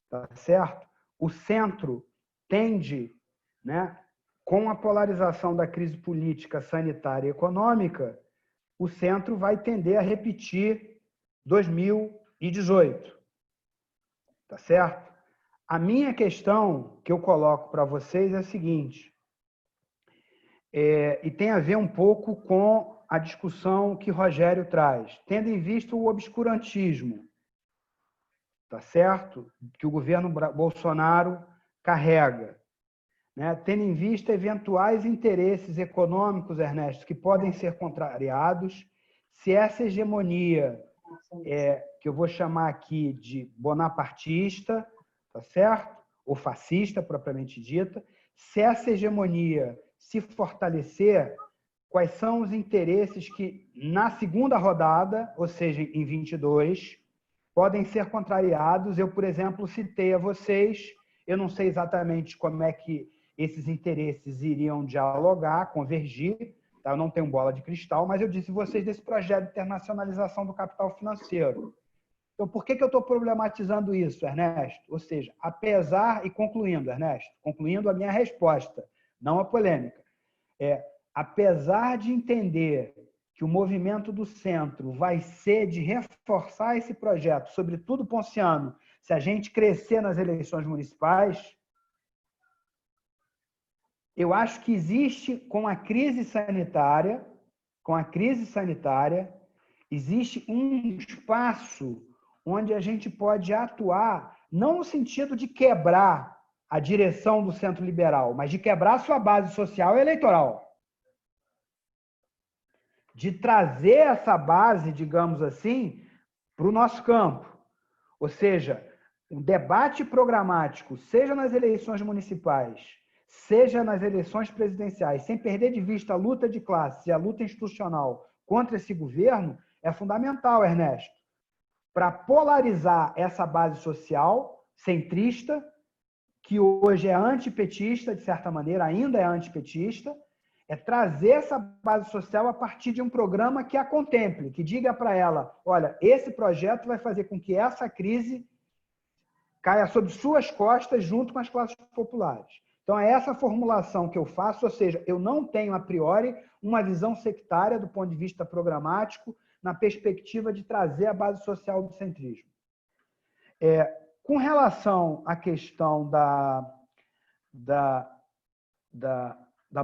tá certo? O centro tende, né, com a polarização da crise política, sanitária e econômica, o centro vai tender a repetir 2018. Tá certo? A minha questão que eu coloco para vocês é a seguinte: e tem a ver um pouco com a discussão que Rogério traz, tendo em vista o obscurantismo, tá certo? Que o governo Bolsonaro carrega, né, tendo em vista eventuais interesses econômicos, Ernesto, que podem ser contrariados, se essa hegemonia, que eu vou chamar aqui de bonapartista, tá certo? Ou fascista, propriamente dita, se essa hegemonia se fortalecer, quais são os interesses que, na segunda rodada, ou seja, em 22, podem ser contrariados. Eu, por exemplo, citei a vocês, eu não sei exatamente como é que esses interesses iriam dialogar, convergir, tá? Eu não tenho bola de cristal, mas eu disse a vocês desse projeto de internacionalização do capital financeiro. Então, por que eu estou problematizando isso, Ernesto? Ou seja, apesar, e concluindo, Ernesto, concluindo a minha resposta, não a polêmica, apesar de entender que o movimento do centro vai ser de reforçar esse projeto, sobretudo, Ponciano, se a gente crescer nas eleições municipais, eu acho que existe, com a crise sanitária, existe um espaço onde a gente pode atuar, não no sentido de quebrar a direção do centro liberal, mas de quebrar sua base social e eleitoral. De trazer essa base, digamos assim, para o nosso campo. Ou seja, um debate programático, seja nas eleições municipais, seja nas eleições presidenciais, sem perder de vista a luta de classes e a luta institucional contra esse governo, é fundamental, Ernesto, para polarizar essa base social centrista, que hoje é antipetista, de certa maneira, ainda é antipetista, é trazer essa base social a partir de um programa que a contemple, que diga para ela, olha, esse projeto vai fazer com que essa crise caia sobre suas costas junto com as classes populares. Então, é essa formulação que eu faço, ou seja, eu não tenho, a priori, uma visão sectária do ponto de vista programático, na perspectiva de trazer a base social do centrismo. Com relação à questão da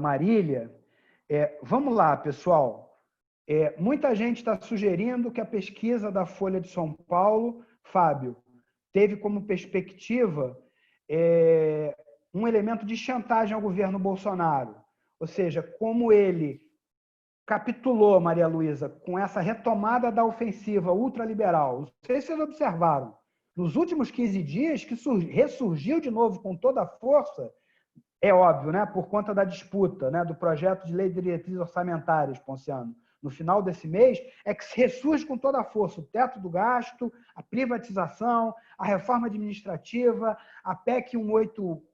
Marília, vamos lá, pessoal. Muita gente está sugerindo que a pesquisa da Folha de São Paulo, Fábio, teve como perspectiva um elemento de chantagem ao governo Bolsonaro. Ou seja, como ele capitulou, Maria Luísa, com essa retomada da ofensiva ultraliberal. Não sei se vocês observaram. Nos últimos 15 dias, que ressurgiu de novo com toda a força, é óbvio, né, por conta da disputa, né, do projeto de lei de diretrizes orçamentárias, Ponciano, no final desse mês, é que se ressurge com toda a força o teto do gasto, a privatização, a reforma administrativa, a PEC 186,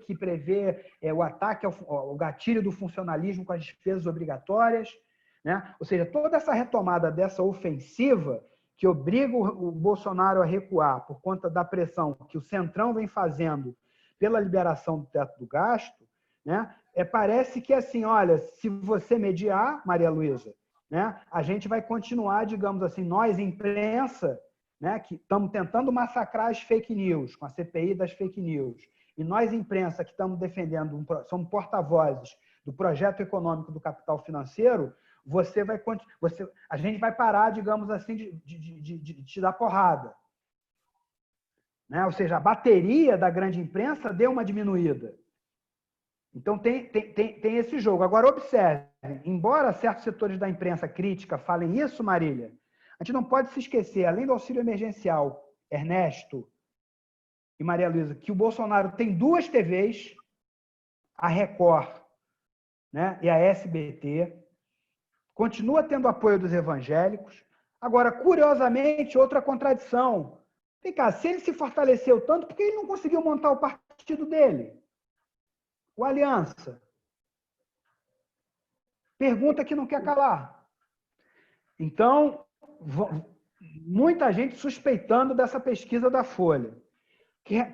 que prevê o ataque ao gatilho do funcionalismo com as despesas obrigatórias, né? Ou seja, toda essa retomada dessa ofensiva que obriga o Bolsonaro a recuar por conta da pressão que o Centrão vem fazendo pela liberação do teto do gasto, né? Parece que, assim, olha, se você mediar, Maria Luísa, né, a gente vai continuar, digamos assim, nós, imprensa, né, que estamos tentando massacrar as fake news, com a CPI das fake news, e nós, imprensa, que estamos defendendo, somos porta-vozes do projeto econômico do capital financeiro, a gente vai parar, digamos assim, de te dar porrada. Né? Ou seja, a bateria da grande imprensa deu uma diminuída. Então, tem esse jogo. Agora, observe, embora certos setores da imprensa crítica falem isso, Marília, a gente não pode se esquecer, além do auxílio emergencial, Ernesto e Maria Luísa, que o Bolsonaro tem duas TVs, a Record, né, e a SBT, continua tendo apoio dos evangélicos. Agora, curiosamente, outra contradição. Vem cá, se ele se fortaleceu tanto, por que ele não conseguiu montar o partido dele? O Aliança. Pergunta que não quer calar. Então, muita gente suspeitando dessa pesquisa da Folha.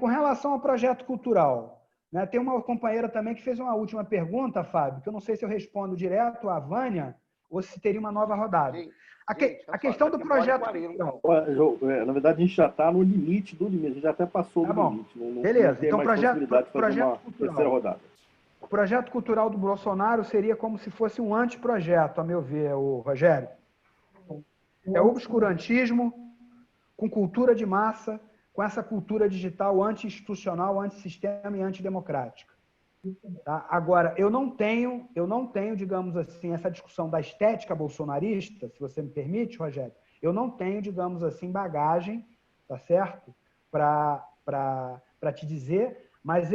Com relação ao projeto cultural, né, tem uma companheira também que fez uma última pergunta, Fábio, que eu não sei se eu respondo direto à Vânia ou se teria uma nova rodada. A questão do projeto cultural. Na verdade, a gente já está no limite do limite, a gente já até passou do limite. Beleza, então projeto cultural. O projeto cultural do Bolsonaro seria como se fosse um anteprojeto, a meu ver, Rogério. É obscurantismo, com cultura de massa, com essa cultura digital anti-institucional, antissistema e antidemocrática. Tá? Agora, eu não tenho, digamos assim, essa discussão da estética bolsonarista, se você me permite, Rogério, eu não tenho, digamos assim, bagagem, tá certo? Para te dizer, mas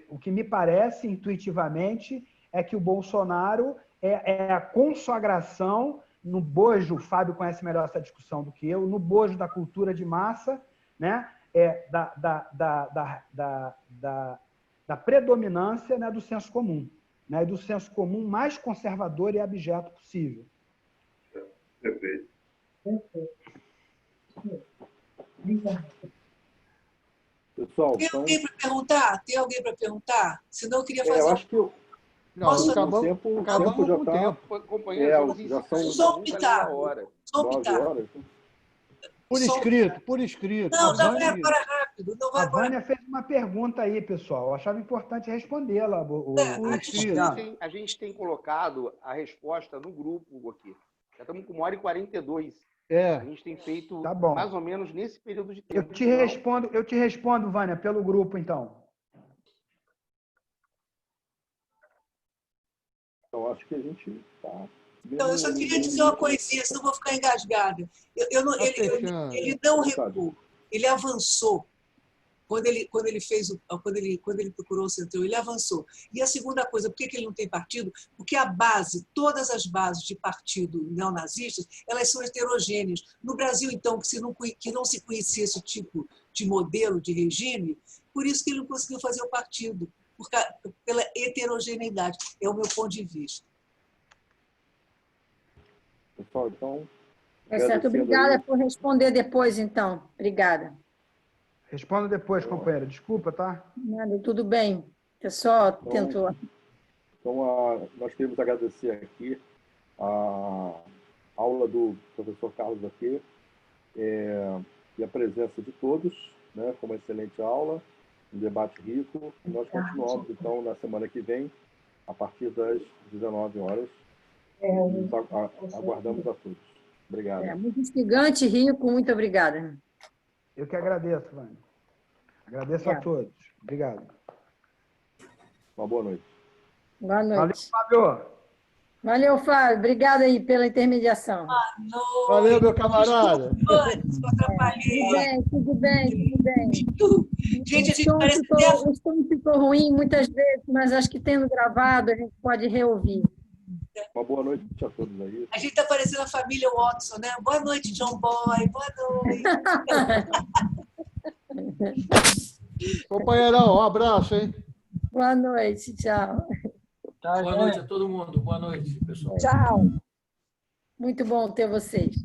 o que me parece intuitivamente é que o Bolsonaro é a consagração no bojo, o Fábio conhece melhor essa discussão do que eu, no bojo da cultura de massa, né? Da predominância, né, do senso comum, né, do senso comum mais conservador e abjeto possível. Perfeito. Pessoal, Tem alguém para perguntar? Tem alguém para perguntar? Senão eu queria fazer... eu acho que Posso... acabamos o tempo já está... Companheiros, já são Só um pitaco. Só um 9 pitaco. horas. Por escrito, por escrito. Não vai agora rápido. Não vai A agora. Vânia fez uma pergunta aí, pessoal. Eu achava importante respondê-la. A gente tem colocado a resposta no grupo aqui. Já estamos com 1h42. A gente tem feito tá bom. mais ou menos nesse período de tempo. Eu te respondo, Vânia, pelo grupo, então. Então, acho que a gente está... Então, eu só queria dizer uma coisinha, senão eu vou ficar engasgada. Ele não recuou, ele avançou. Quando ele procurou o Centrão, ele avançou. E a segunda coisa, por que ele não tem partido? Porque a base, todas as bases de partido neonazistas, elas são heterogêneas. No Brasil, então, que não se conhecia esse tipo de modelo de regime, por isso que ele não conseguiu fazer o partido, pela heterogeneidade. É o meu ponto de vista. Pessoal, então... É certo, obrigada por responder depois, então. Obrigada. Responda depois, companheira. Desculpa, tá? Nada, tudo bem. Eu só tentou. Então, nós queremos agradecer aqui a aula do professor Carlos aqui e a presença de todos, né? Foi uma excelente aula, um debate rico. E nós continuamos, então, na semana que vem, a partir das 19 horas. Aguardamos a todos. Obrigado. Muito instigante, rico. Muito obrigada. Eu que agradeço, Vânia. Agradeço a todos. Obrigado. Uma boa noite. Boa noite. Valeu, Fábio. Valeu, Fábio. Obrigada aí pela intermediação. Valeu, meu camarada. Tudo bem. Gente, a gente parece que o som ficou ruim muitas vezes, mas acho que tendo gravado a gente pode reouvir. Uma boa noite a todos aí. A gente está parecendo a família Watson, né? Boa noite, John Boy. Boa noite. Companheirão, um abraço, hein? Boa noite, tchau. Boa noite a todo mundo. Boa noite, pessoal. Tchau. Muito bom ter vocês.